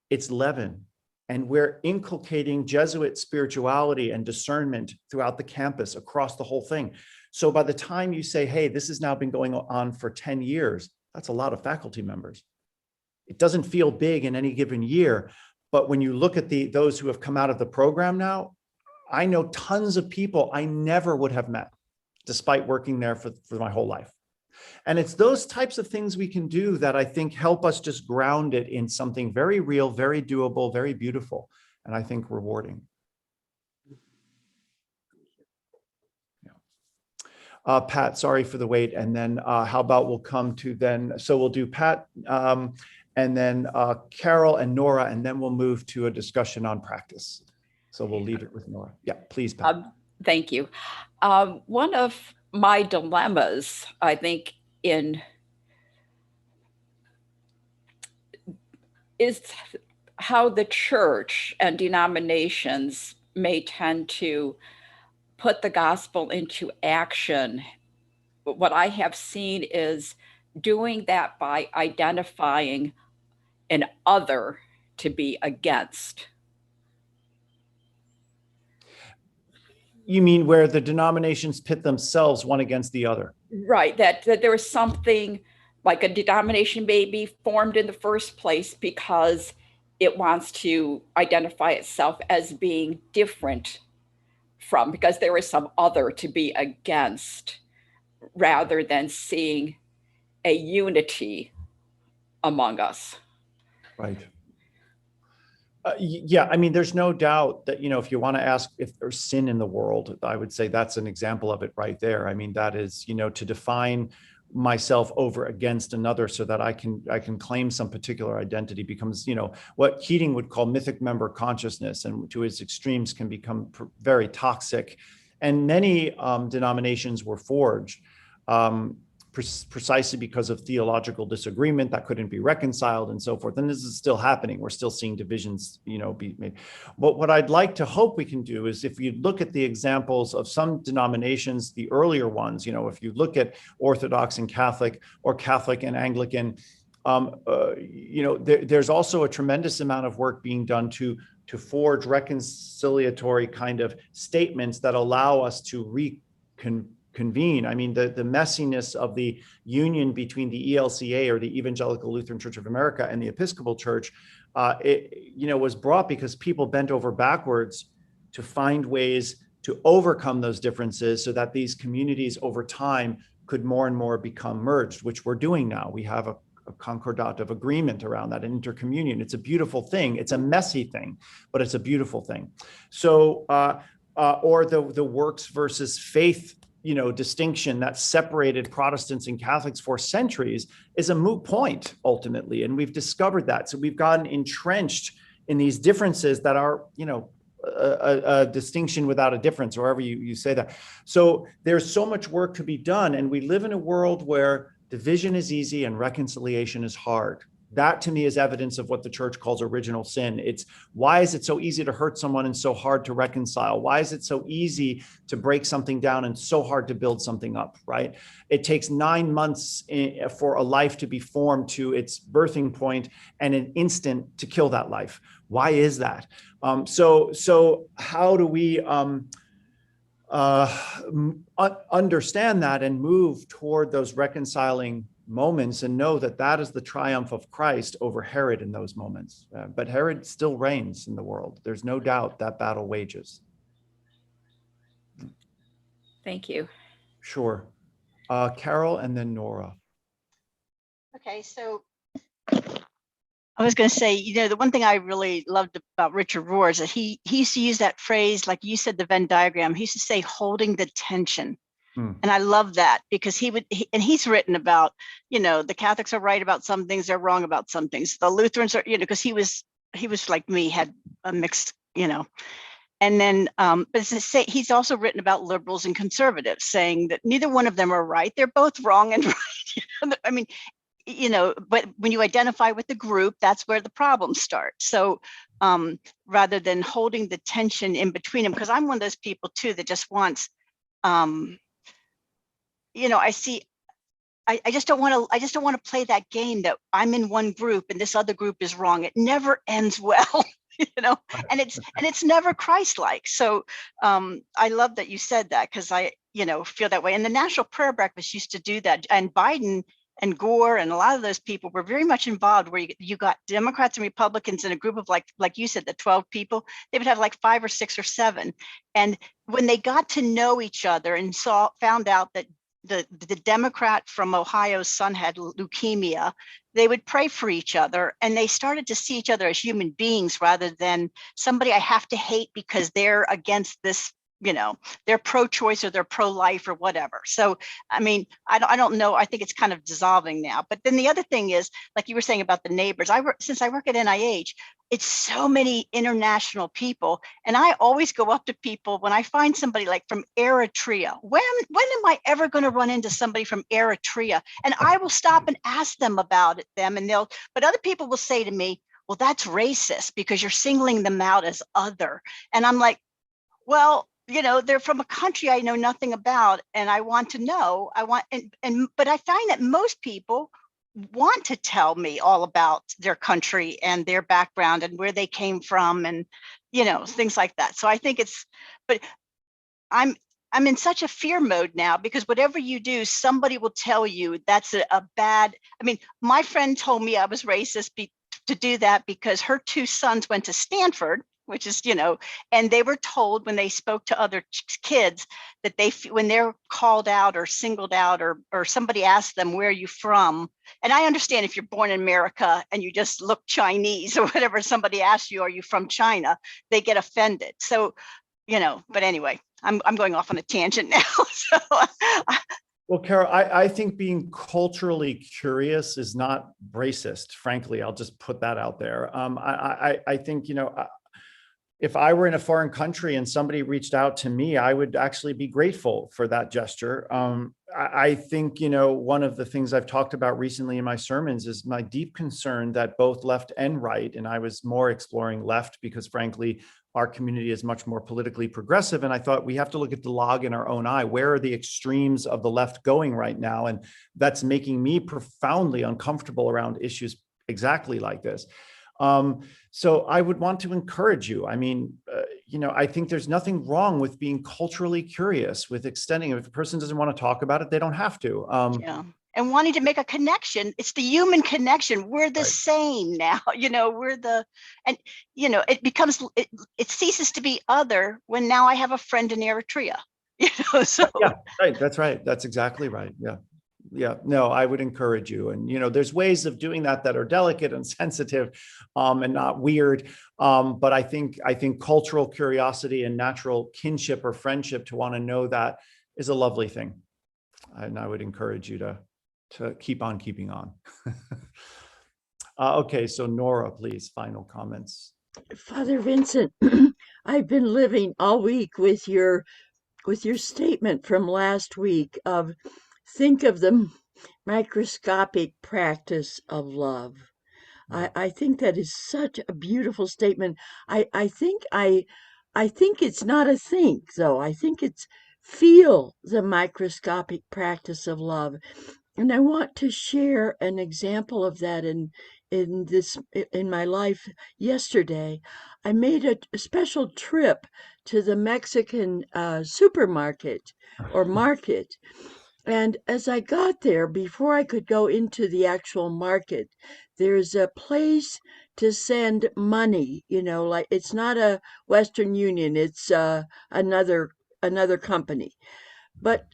it's 11. And we're inculcating Jesuit spirituality and discernment throughout the campus, across the whole thing. So by the time you say, hey, this has now been going on for 10 years, that's a lot of faculty members. It doesn't feel big in any given year, but when you look at those who have come out of the program now, I know tons of people I never would have met, despite working there for my whole life. And it's those types of things we can do that I think help us just ground it in something very real, very doable, very beautiful, and I think rewarding. Yeah. Pat, sorry for the wait. And then how about we'll come to then, so we'll do Pat and then Carol and Nora, and then we'll move to a discussion on practice. So we'll leave it with Nora. Yeah, please, Pat. Thank you. One of my dilemmas, I think, is how the church and denominations may tend to put the gospel into action. What I have seen is doing that by identifying an other to be against. You mean where the denominations pit themselves one against the other? Right, that there is something like a denomination may be formed in the first place because it wants to identify itself as being different from, because there is some other to be against, rather than seeing a unity among us. Right. Yeah, I mean, there's no doubt that, if you want to ask if there's sin in the world, I would say that's an example of it right there. I mean, that is, to define myself over against another so that I can claim some particular identity becomes, what Keating would call mythic member consciousness, and to its extremes can become very toxic. And many denominations were forged precisely because of theological disagreement that couldn't be reconciled and so forth. And this is still happening. We're still seeing divisions, be made. But what I'd like to hope we can do is, if you look at the examples of some denominations, the earlier ones, if you look at Orthodox and Catholic, or Catholic and Anglican, there's also a tremendous amount of work being done to forge reconciliatory kind of statements that allow us to convene. I mean, the messiness of the union between the ELCA, or the Evangelical Lutheran Church of America, and the Episcopal Church, was brought because people bent over backwards to find ways to overcome those differences, so that these communities over time could more and more become merged, which we're doing now. We have a concordat of agreement around that, an intercommunion. It's a beautiful thing. It's a messy thing, but it's a beautiful thing. So, or the works versus faith distinction that separated Protestants and Catholics for centuries is a moot point ultimately. And we've discovered that. So we've gotten entrenched in these differences that are, a distinction without a difference, or however you say that. So there's so much work to be done. And we live in a world where division is easy and reconciliation is hard. That to me is evidence of what the church calls original sin. It's why is it so easy to hurt someone and so hard to reconcile? Why is it so easy to break something down and so hard to build something up, right? It takes 9 months for a life to be formed to its birthing point, and an instant to kill that life. Why is that? So how do we understand that and move toward those reconciling moments, and know that that is the triumph of Christ over Herod in those moments? But Herod still reigns in the world. There's no doubt that battle wages. Thank you. Sure. Carol and then Nora. Okay, so I was going to say, the one thing I really loved about Richard Rohr is that he used to use that phrase, like you said, the Venn diagram. He used to say, holding the tension. And I love that, because he's written about, the Catholics are right about some things, they're wrong about some things. The Lutherans are, because he was like me, had a mixed, And then, but he's also written about liberals and conservatives, saying that neither one of them are right. They're both wrong and right. I mean, but when you identify with the group, that's where the problems start. So rather than holding the tension in between them, because I'm one of those people too that just wants, I just don't want to play that game that I'm in one group and this other group is wrong. It never ends well, and it's never Christ-like. So I love that you said that, because I, feel that way. And the National Prayer Breakfast used to do that. And Biden and Gore and a lot of those people were very much involved, where you got Democrats and Republicans in a group of like you said, the 12 people. They would have like 5 or 6 or 7. And when they got to know each other and found out that the Democrat from Ohio's son had leukemia, they would pray for each other, and they started to see each other as human beings rather than somebody I have to hate because they're against this, they're pro-choice or they're pro-life or whatever. So, I mean, I don't know. I think it's kind of dissolving now. But then the other thing is, like you were saying about the neighbors, since I work at NIH, it's so many international people. And I always go up to people when I find somebody like from Eritrea. When am I ever going to run into somebody from Eritrea? And I will stop and ask them about them. But other people will say to me, well, that's racist because you're singling them out as other. And I'm like, well, they're from a country I know nothing about, and I want to know. But I find that most people want to tell me all about their country and their background and where they came from, and things like that. So I think but I'm in such a fear mode now, because whatever you do, somebody will tell you that's a bad. I mean, my friend told me I was racist to do that because her 2 sons went to Stanford, which is, and they were told when they spoke to other kids that when they're called out or singled out, or somebody asked them, where are you from? And I understand if you're born in America and you just look Chinese or whatever, somebody asks you, are you from China? They get offended. So, but anyway, I'm going off on a tangent now. So Well, Carol, I think being culturally curious is not racist. Frankly, I'll just put that out there. I think, if I were in a foreign country and somebody reached out to me, I would actually be grateful for that gesture. I think, one of the things I've talked about recently in my sermons is my deep concern that both left and right, and I was more exploring left because frankly, our community is much more politically progressive. And I thought we have to look at the log in our own eye. Where are the extremes of the left going right now? And that's making me profoundly uncomfortable around issues exactly like this. So I would want to encourage you. I mean, I think there's nothing wrong with being culturally curious, with extending. If a person doesn't want to talk about it, they don't have to. Yeah. And wanting to make a connection. It's the human connection. We're the same now, it becomes, it ceases to be other when now I have a friend in Eritrea, so. Yeah, right. That's right. That's exactly right. Yeah. Yeah, no, I would encourage you. And, there's ways of doing that are delicate and sensitive and not weird. But I think cultural curiosity and natural kinship or friendship to want to know that is a lovely thing. And I would encourage you to keep on keeping on. Okay, so Nora, please, final comments. Father Vincent, I've been living all week with your statement from last week of think of the microscopic practice of love. I think that is such a beautiful statement. I think it's not a think, though. I think it's feel the microscopic practice of love. And I want to share an example of that in my life yesterday. I made a special trip to the Mexican supermarket or market. And as I got there, before I could go into the actual market, there's a place to send money, like it's not a Western Union, it's another company. But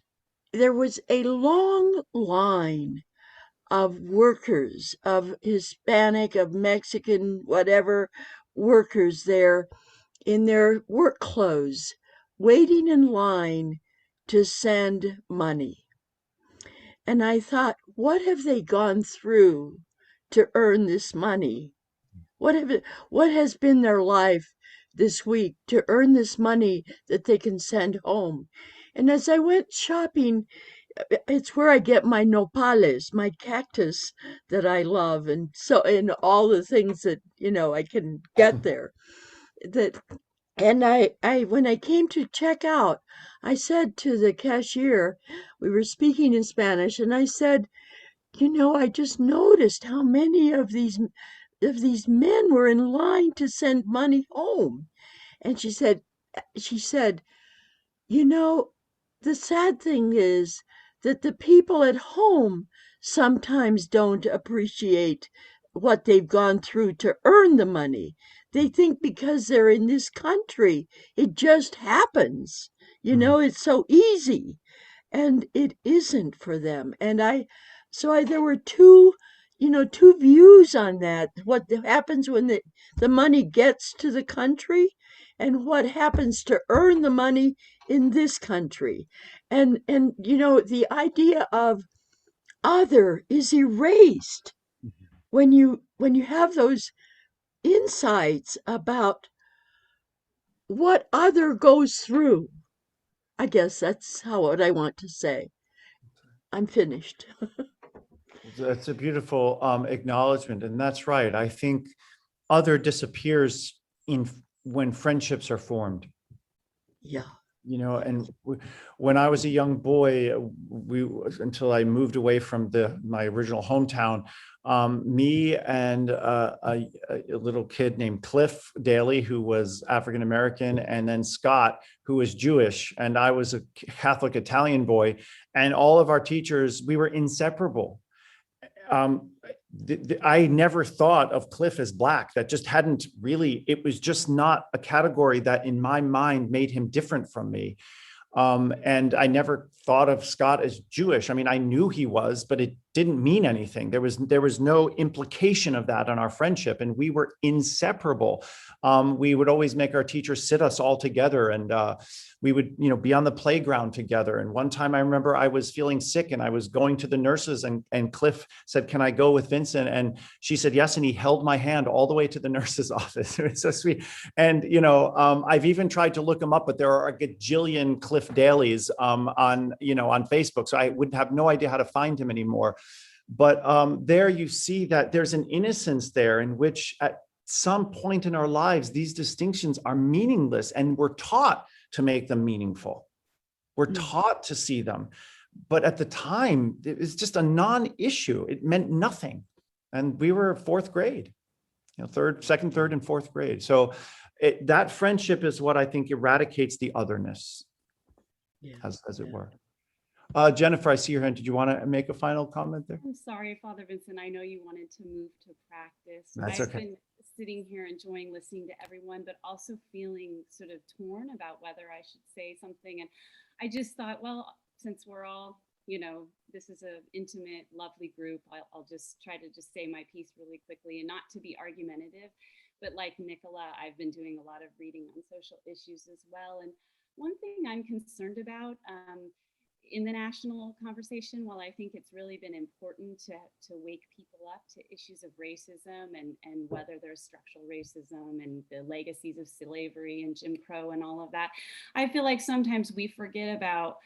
there was a long line of workers, of Hispanic, of Mexican, whatever workers there in their work clothes, waiting in line to send money. And I thought, what have they gone through to earn this money? What has been their life this week to earn this money that they can send home. And as I went shopping, it's where I get my nopales, my cactus that I love, and all the things that I can get there. That and I when I came to check out, I said to the cashier, we were speaking in Spanish, and I said, I just noticed how many of these men were in line to send money home. And she said, you know, the sad thing is that the people at home sometimes don't appreciate what they've gone through to earn the money. They think because they're in this country, it just happens. It's so easy. And it isn't for them. There were two views on that. What happens when the money gets to the country, and what happens to earn the money in this country. And the idea of other is erased when you have those insights about what other goes through. I guess that's what I want to say. I'm finished. That's a beautiful acknowledgement, and that's right. I think other disappears when friendships are formed. Yeah. And when I was a young boy, until I moved away from my original hometown, me and a little kid named Cliff Daly, who was African American, and then Scott, who was Jewish, and I was a Catholic Italian boy, and all of our teachers, we were inseparable. I never thought of Cliff as Black. That just hadn't really, it was just not a category that in my mind made him different from me. And I never thought of Scott as Jewish. I mean, I knew he was, but it didn't mean anything. There was no implication of that on our friendship, and we were inseparable. We would always make our teachers sit us all together, and we would, be on the playground together. And one time I remember I was feeling sick and I was going to the nurses, and Cliff said, "Can I go with Vincent?" And she said, "Yes." And he held my hand all the way to the nurse's office. It was so sweet. And, I've even tried to look him up, but there are a gajillion Cliff Dailies on Facebook. So I would have no idea how to find him anymore. But there you see that there's an innocence there in which at some point in our lives, these distinctions are meaningless, and we're taught to make them meaningful. We're taught to see them. But at the time, it was just a non-issue. It meant nothing. And we were fourth grade, second, third, and fourth grade. So that friendship is what I think eradicates the otherness, as it were. Jennifer, I see your hand. Did you want to make a final comment there? I'm sorry, Father Vincent. I know you wanted to move to practice. That's I've okay. been sitting here enjoying listening to everyone, but also feeling sort of torn about whether I should say something. And I just thought, well, since we're all, this is an intimate, lovely group, I'll just try to just say my piece really quickly, and not to be argumentative. But like Nicola, I've been doing a lot of reading on social issues as well. And one thing I'm concerned about in the national conversation, while I think it's really been important to wake people up to issues of racism and whether there's structural racism and the legacies of slavery and Jim Crow and all of that, I feel like sometimes we forget about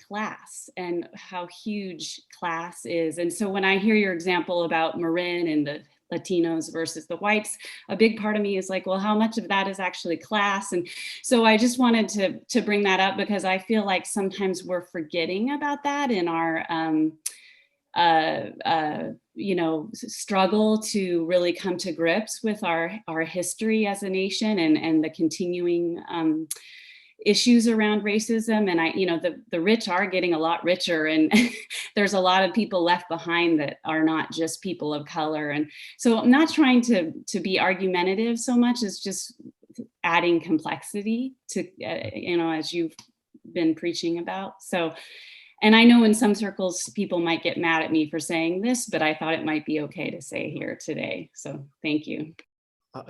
class and how huge class is. And so when I hear your example about Marin and the Latinos versus the whites, a big part of me is like, well, how much of that is actually class? And so I just wanted to bring that up, because I feel like sometimes we're forgetting about that in our struggle to really come to grips with our history as a nation and the continuing issues around racism. And the rich are getting a lot richer, and there's a lot of people left behind that are not just people of color. And so I'm not trying to be argumentative so much as just adding complexity to, as you've been preaching about. So, and I know in some circles, people might get mad at me for saying this, but I thought it might be okay to say here today. So thank you.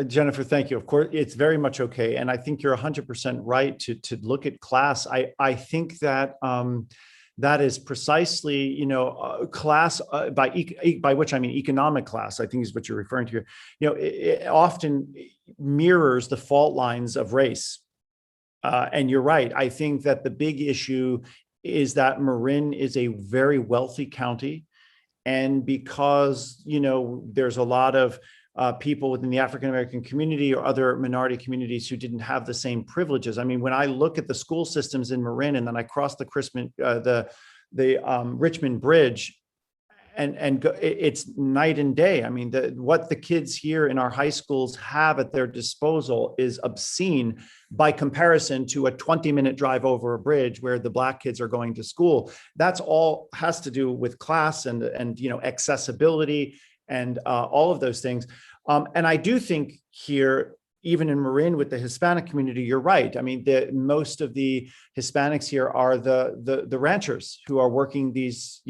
Jennifer, thank you. Of course, it's very much okay. And I think you're 100% right to look at class. I think that that is precisely, class by which I mean economic class, I think is what you're referring to. Often, mirrors the fault lines of race. And you're right. I think that the big issue is that Marin is a very wealthy county. And because, there's a lot of people within the African-American community or other minority communities who didn't have the same privileges. I mean, when I look at the school systems in Marin and then I cross the Richmond Bridge, and it's night and day. I mean, what the kids here in our high schools have at their disposal is obscene by comparison to a 20-minute drive over a bridge where the Black kids are going to school. That's all has to do with class and accessibility and all of those things. And I do think here, even in Marin with the Hispanic community, you're right. I mean, most of the Hispanics here are the ranchers who are working these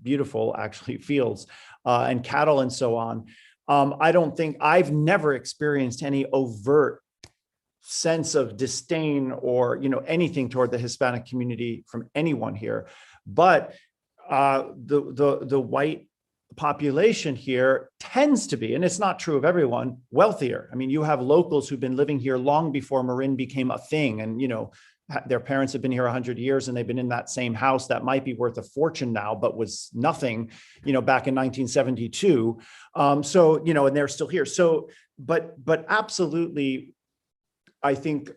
beautiful actually fields and cattle and so on. I've never experienced any overt sense of disdain or anything toward the Hispanic community from anyone here, but the white population here tends to be, and it's not true of everyone, wealthier. I mean, you have locals who've been living here long before Marin became a thing, and their parents have been here 100 years and they've been in that same house that might be worth a fortune now, but was nothing, back in 1972. And they're still here. So, but absolutely, I think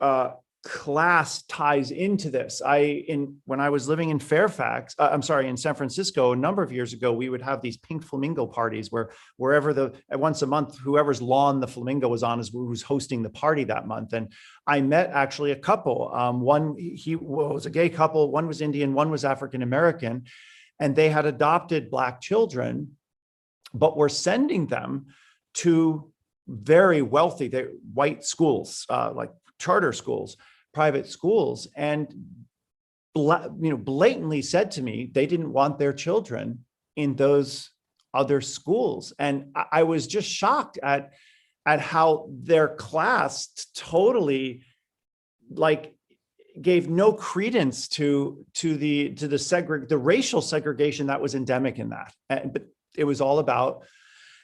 class ties into this. When I was living in in San Francisco, a number of years ago, we would have these pink flamingo parties where once a month, whoever's lawn the flamingo was on is who's hosting the party that month. And I met actually a couple. One was a gay couple, one was Indian, one was African-American, and they had adopted Black children, but were sending them to very wealthy white schools, like charter schools, private schools, and blatantly said to me they didn't want their children in those other schools. And I was just shocked at how their class totally gave no credence to the racial segregation that was endemic in that. But it was all about.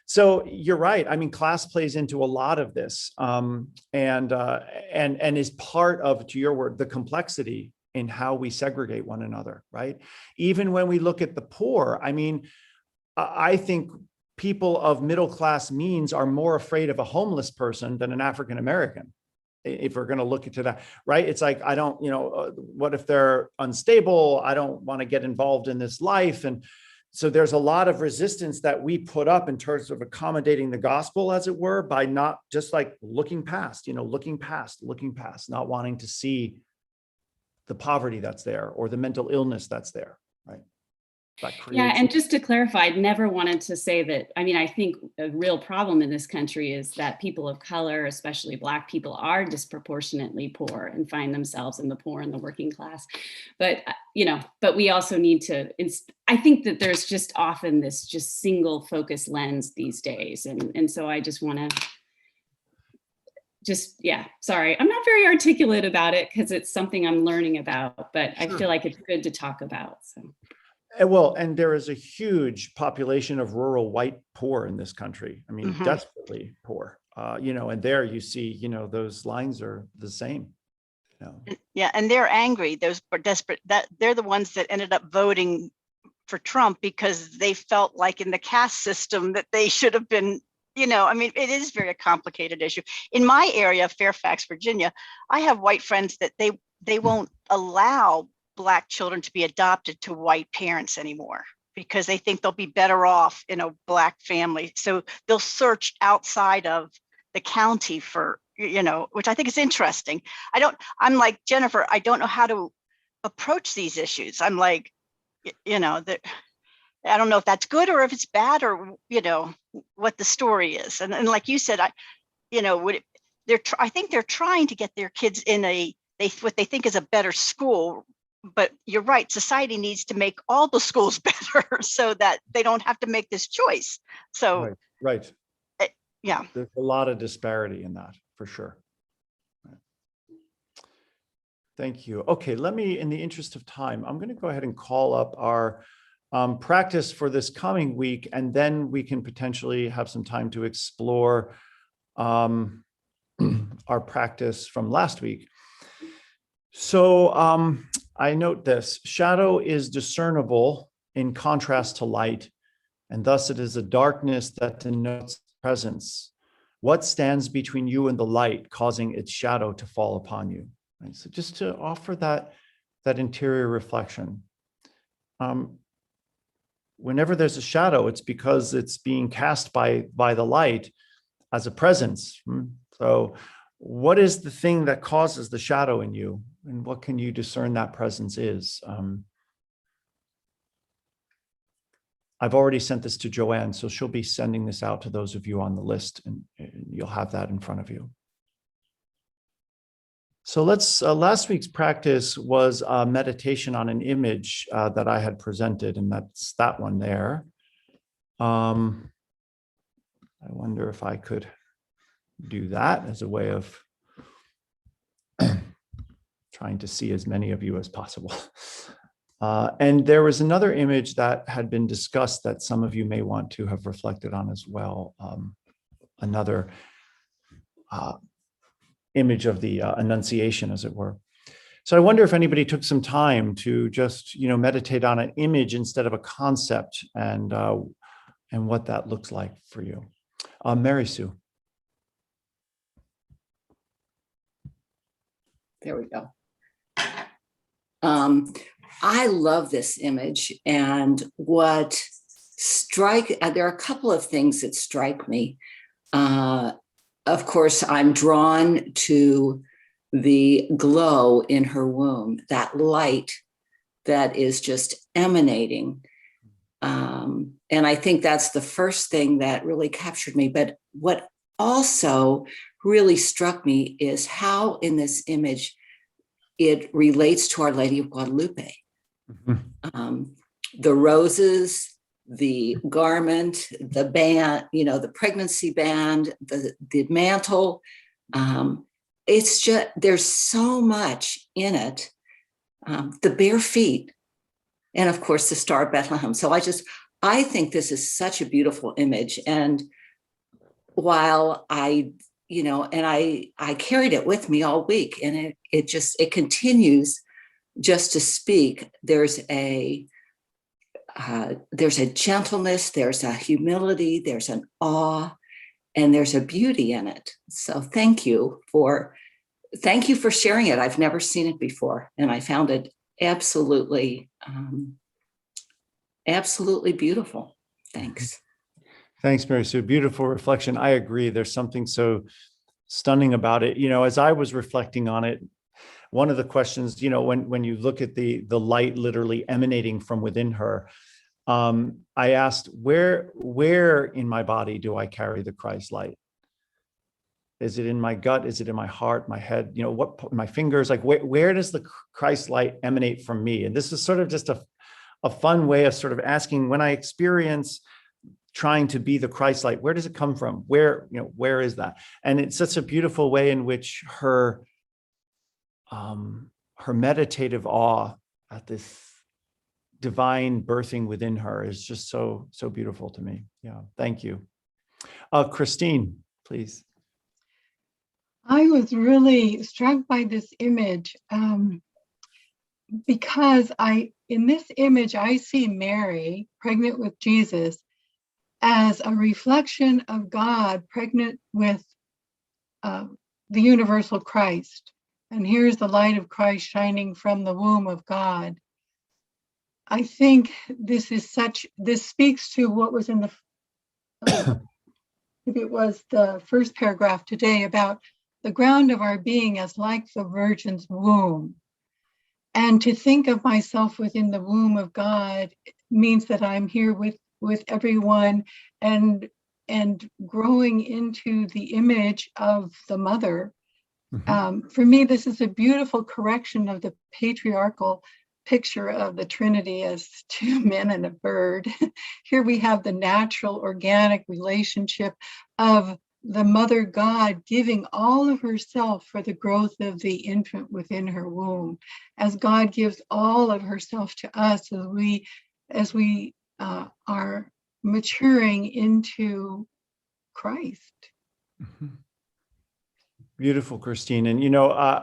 So you're right. I mean, class plays into a lot of this, and is part of, to your word, the complexity in how we segregate one another, right? Even when we look at the poor, I mean, I think people of middle class means are more afraid of a homeless person than an African American, if we're going to look into that, right? It's like, I don't, what if they're unstable? I don't want to get involved in this life. And so there's a lot of resistance that we put up in terms of accommodating the gospel, as it were, by not just looking past, not wanting to see the poverty that's there or the mental illness that's there, right? Yeah, and just to clarify, I never wanted to say that. I mean, I think a real problem in this country is that people of color, especially Black people, are disproportionately poor and find themselves in the poor and the working class. But, but we also need to, I think that there's just often this just single focus lens these days. And so I just want to sorry, I'm not very articulate about it because it's something I'm learning about, but I feel like it's good to talk about, so. Well, and there is a huge population of rural white poor in this country. I mean, desperately poor, and there you see, those lines are the same. Yeah, and they're angry. Those are desperate. That they're the ones that ended up voting for Trump because they felt like in the caste system that they should have been, I mean, it is very complicated issue. In my area, Fairfax, Virginia, I have white friends that they won't allow Black children to be adopted to white parents anymore because they think they'll be better off in a Black family. So they'll search outside of the county for, which I think is interesting. I'm like Jennifer, I don't know how to approach these issues. I'm like, I don't know if that's good or if it's bad or, what the story is. And like you said, I think they're trying to get their kids in what they think is a better school. But you're right, society needs to make all the schools better so that they don't have to make this choice. So, right. Yeah. There's a lot of disparity in that, for sure. Right. Thank you. Okay, let me, in the interest of time, I'm going to go ahead and call up our practice for this coming week, and then we can potentially have some time to explore our practice from last week. So I note this: shadow is discernible in contrast to light, and thus it is a darkness that denotes presence. What stands between you and the light, causing its shadow to fall upon you? Right? So just to offer that interior reflection. Whenever there's a shadow, it's because it's being cast by the light as a presence. So what is the thing that causes the shadow in you? And what can you discern that presence is? I've already sent this to Joanne, so she'll be sending this out to those of you on the list, and you'll have that in front of you. So let's, last week's practice was a meditation on an image that I had presented, and that's that one there. I wonder if I could do that as a way of trying to see as many of you as possible. And there was another image that had been discussed that some of you may want to have reflected on as well. Another image of the Annunciation, as it were. So I wonder if anybody took some time to just, meditate on an image instead of a concept, and what that looks like for you. Mary Sue. There we go. I love this image, and there are a couple of things that strike me. Of course, I'm drawn to the glow in her womb, that light that is just emanating. And I think that's the first thing that really captured me. But what also really struck me is how in this image it relates to Our Lady of Guadalupe. Mm-hmm. The roses, the garment, the band, the pregnancy band, the mantle. It's just, there's so much in it. The bare feet, and of course the Star of Bethlehem. So I think this is such a beautiful image. And while I carried it with me all week, and it continues just to speak. There's a gentleness, there's a humility, there's an awe, and there's a beauty in it. So thank you for sharing it. I've never seen it before, and I found it absolutely beautiful. Thanks. Thanks, Mary Sue. Beautiful reflection. I agree. There's something so stunning about it. As I was reflecting on it, one of the questions, when you look at the light literally emanating from within her, I asked, where in my body do I carry the Christ light? Is it in my gut? Is it in my heart, my head? What, my fingers? Like, where does the Christ light emanate from me? And this is sort of just a fun way of sort of asking, when I experience trying to be the Christ light, where does it come from? Where is that? And it's such a beautiful way in which her meditative awe at this divine birthing within her is just so beautiful to me. Yeah, thank you. Christine, please. I was really struck by this image because in this image, I see Mary pregnant with Jesus as a reflection of God pregnant with the universal Christ. And here's the light of Christ shining from the womb of God. I think this speaks to what was in the, if it was the first paragraph today, about the ground of our being as like the Virgin's womb. And to think of myself within the womb of God means that I'm here with everyone and growing into the image of the mother. Mm-hmm. For me, this is a beautiful correction of the patriarchal picture of the Trinity as two men and a bird. Here we have the natural, organic relationship of the mother God giving all of herself for the growth of the infant within her womb, as God gives all of herself to us as we are maturing into Christ. Mm-hmm. Beautiful, Christine. And,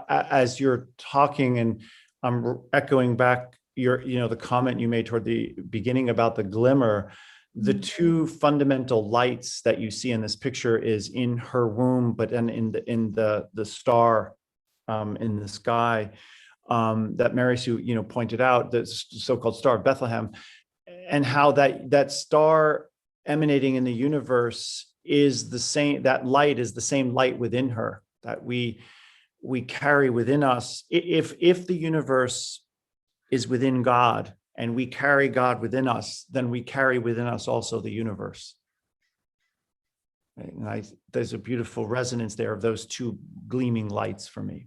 as you're talking, and I'm echoing back the comment you made toward the beginning about the glimmer, the two fundamental lights that you see in this picture is in her womb, but then in the star in the sky that Mary Sue, pointed out, the so-called Star of Bethlehem, and how that star emanating in the universe is the same, that light is the same light within her that we carry within us. If the universe is within God and we carry God within us, then we carry within us also the universe. And there's a beautiful resonance there of those two gleaming lights for me.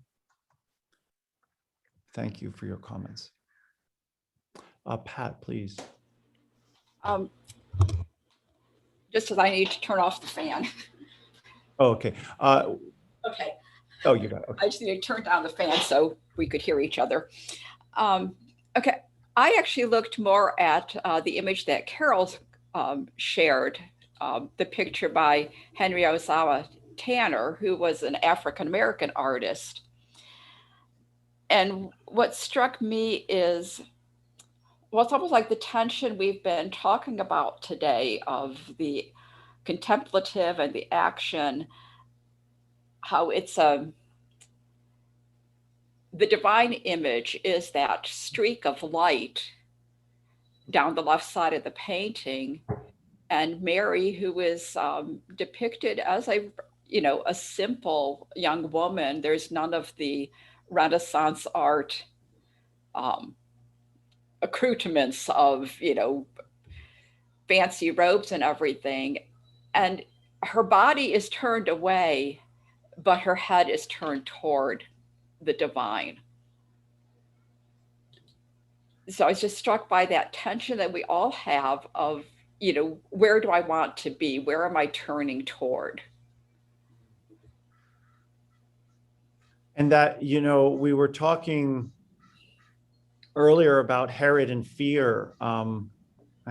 Thank you for your comments. Pat, please. Just as I need to turn off the fan. Oh, okay. Okay. Oh, you got it. Okay. I just need to turn down the fan so we could hear each other. Okay. I actually looked more at the image that Carol shared, the picture by Henry Ozawa Tanner, who was an African-American artist. And what struck me is, well, it's almost like the tension we've been talking about today of the contemplative and the action, how it's the divine image is that streak of light down the left side of the painting, and Mary, who is depicted as a simple young woman. There's none of the Renaissance art accoutrements of fancy robes and everything, and her body is turned away, but her head is turned toward the divine. So I was just struck by that tension that we all have of, where do I want to be? Where am I turning toward? And that, we were talking earlier about Herod and fear, and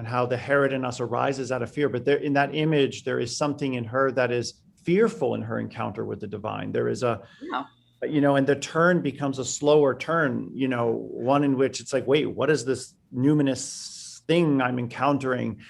how the Herod in us arises out of fear. But there, in that image, there is something in her that is fearful in her encounter with the divine. There is and the turn becomes a slower turn, one in which it's like, wait, what is this numinous thing I'm encountering?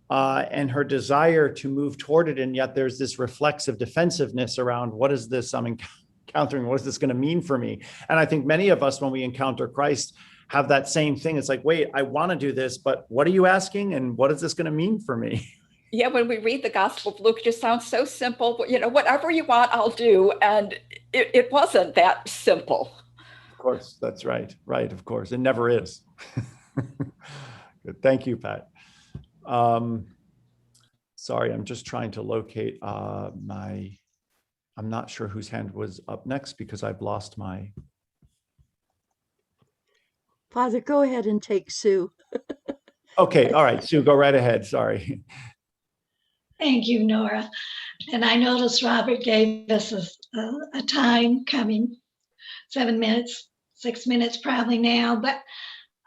And her desire to move toward it. And yet there's this reflexive defensiveness around, what is this I'm encountering? What is this going to mean for me? And I think many of us, when we encounter Christ, have that same thing. It's like, wait, I want to do this, but what are you asking? And what is this going to mean for me? Yeah, when we read the Gospel of Luke, it just sounds so simple. Whatever you want, I'll do. And it wasn't that simple. Of course, that's right. Right, of course. It never is. Good. Thank you, Pat. Sorry, I'm just trying to locate I'm not sure whose hand was up next because I've lost my... Father, go ahead and take Sue. Okay, all right, Sue, go right ahead. Sorry. Thank you, Nora. And I noticed Robert gave us a time coming, 7 minutes, 6 minutes probably now, but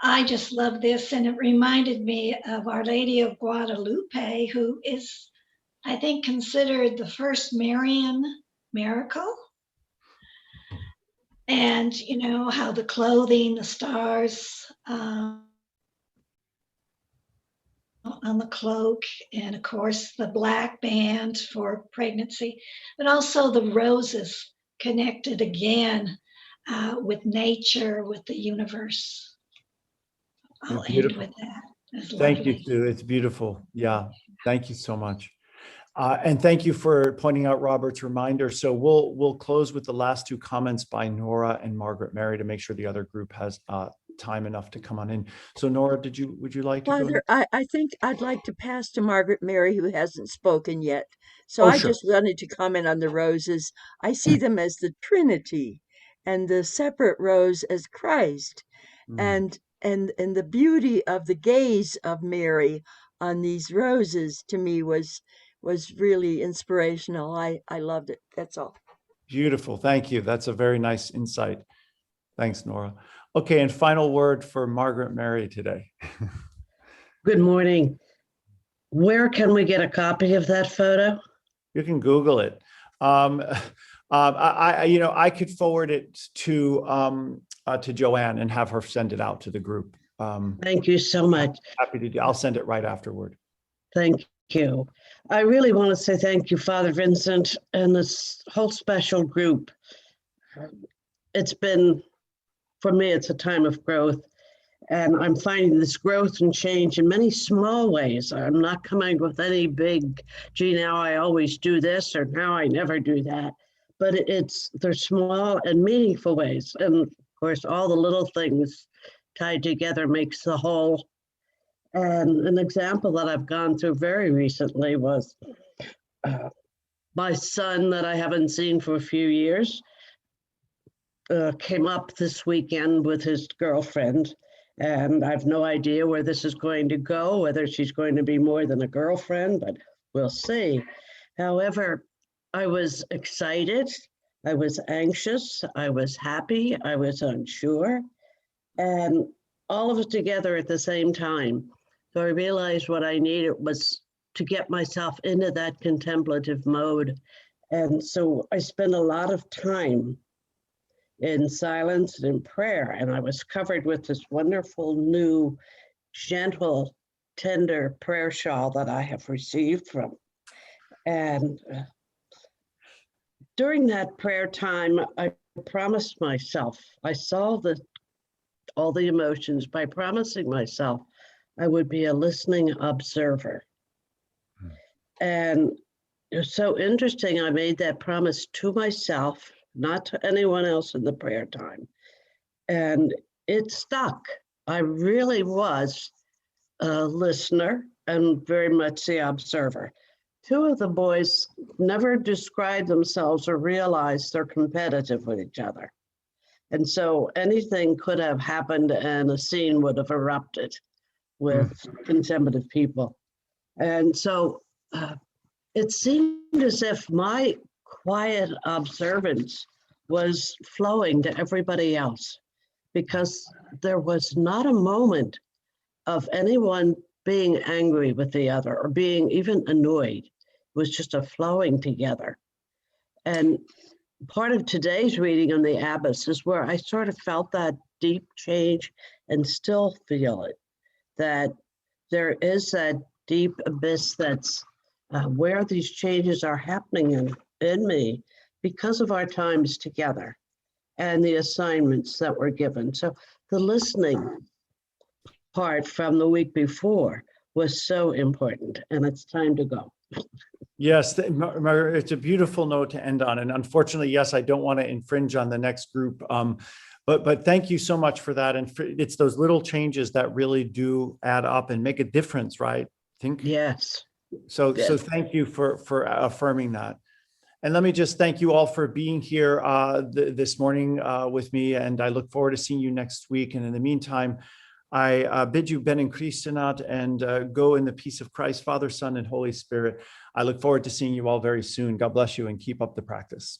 I just love this. And it reminded me of Our Lady of Guadalupe, who is, I think, considered the first Marian miracle. And how the clothing, the stars on the cloak, and of course the black band for pregnancy, but also the roses connected again with nature, with the universe. I'll end with that. Thank you, Sue. It's beautiful. Yeah, thank you so much. And thank you for pointing out Robert's reminder. So we'll close with the last two comments by Nora and Margaret Mary to make sure the other group has time enough to come on in. So Nora, would you like to go ahead? I think I'd like to pass to Margaret Mary, who hasn't spoken yet. So I just wanted to comment on the roses. I see them as the Trinity, and the separate rose as Christ, and the beauty of the gaze of Mary on these roses to me was really inspirational. I loved it. That's all. Beautiful. Thank you. That's a very nice insight. Thanks, Nora. Okay, and final word for Margaret Mary today. Good morning. Where can we get a copy of that photo? You can Google it. I could forward it to Joanne and have her send it out to the group. Thank you so much. Happy to do. I'll send it right afterward. Thank you. I really want to say thank you, Father Vincent, and this whole special group. It's been, for me, it's a time of growth. And I'm finding this growth and change in many small ways. I'm not coming with any big, gee, now I always do this, or now I never do that. But they're small and meaningful ways. And of course, all the little things tied together makes the whole. And an example that I've gone through very recently was my son that I haven't seen for a few years came up this weekend with his girlfriend. And I have no idea where this is going to go, whether she's going to be more than a girlfriend, but we'll see. However, I was excited, I was anxious, I was happy, I was unsure, and all of it together at the same time. So I realized what I needed was to get myself into that contemplative mode. And so I spent a lot of time in silence and in prayer, and I was covered with this wonderful new, gentle, tender prayer shawl that I have received from. And during that prayer time, I promised myself, I saw all the emotions by promising myself I would be a listening observer. And it was so interesting. I made that promise to myself, not to anyone else in the prayer time. And it stuck. I really was a listener and very much the observer. Two of the boys never described themselves or realized they're competitive with each other. And so anything could have happened and a scene would have erupted with contemplative people. And so it seemed as if my quiet observance was flowing to everybody else, because there was not a moment of anyone being angry with the other or being even annoyed. It was just a flowing together. And part of today's reading on the Abbess is where I sort of felt that deep change and still feel it, that there is that deep abyss that's where these changes are happening in me because of our times together and the assignments that were given. So the listening part from the week before was so important, and it's time to go. Yes, it's a beautiful note to end on. And unfortunately, yes, I don't want to infringe on the next group. But thank you so much for that. And it's those little changes that really do add up and make a difference, right? Yes. So thank you for affirming that. And let me just thank you all for being here this morning with me. And I look forward to seeing you next week. And in the meantime, I bid you ben in Christenat and go in the peace of Christ, Father, Son, and Holy Spirit. I look forward to seeing you all very soon. God bless you and keep up the practice.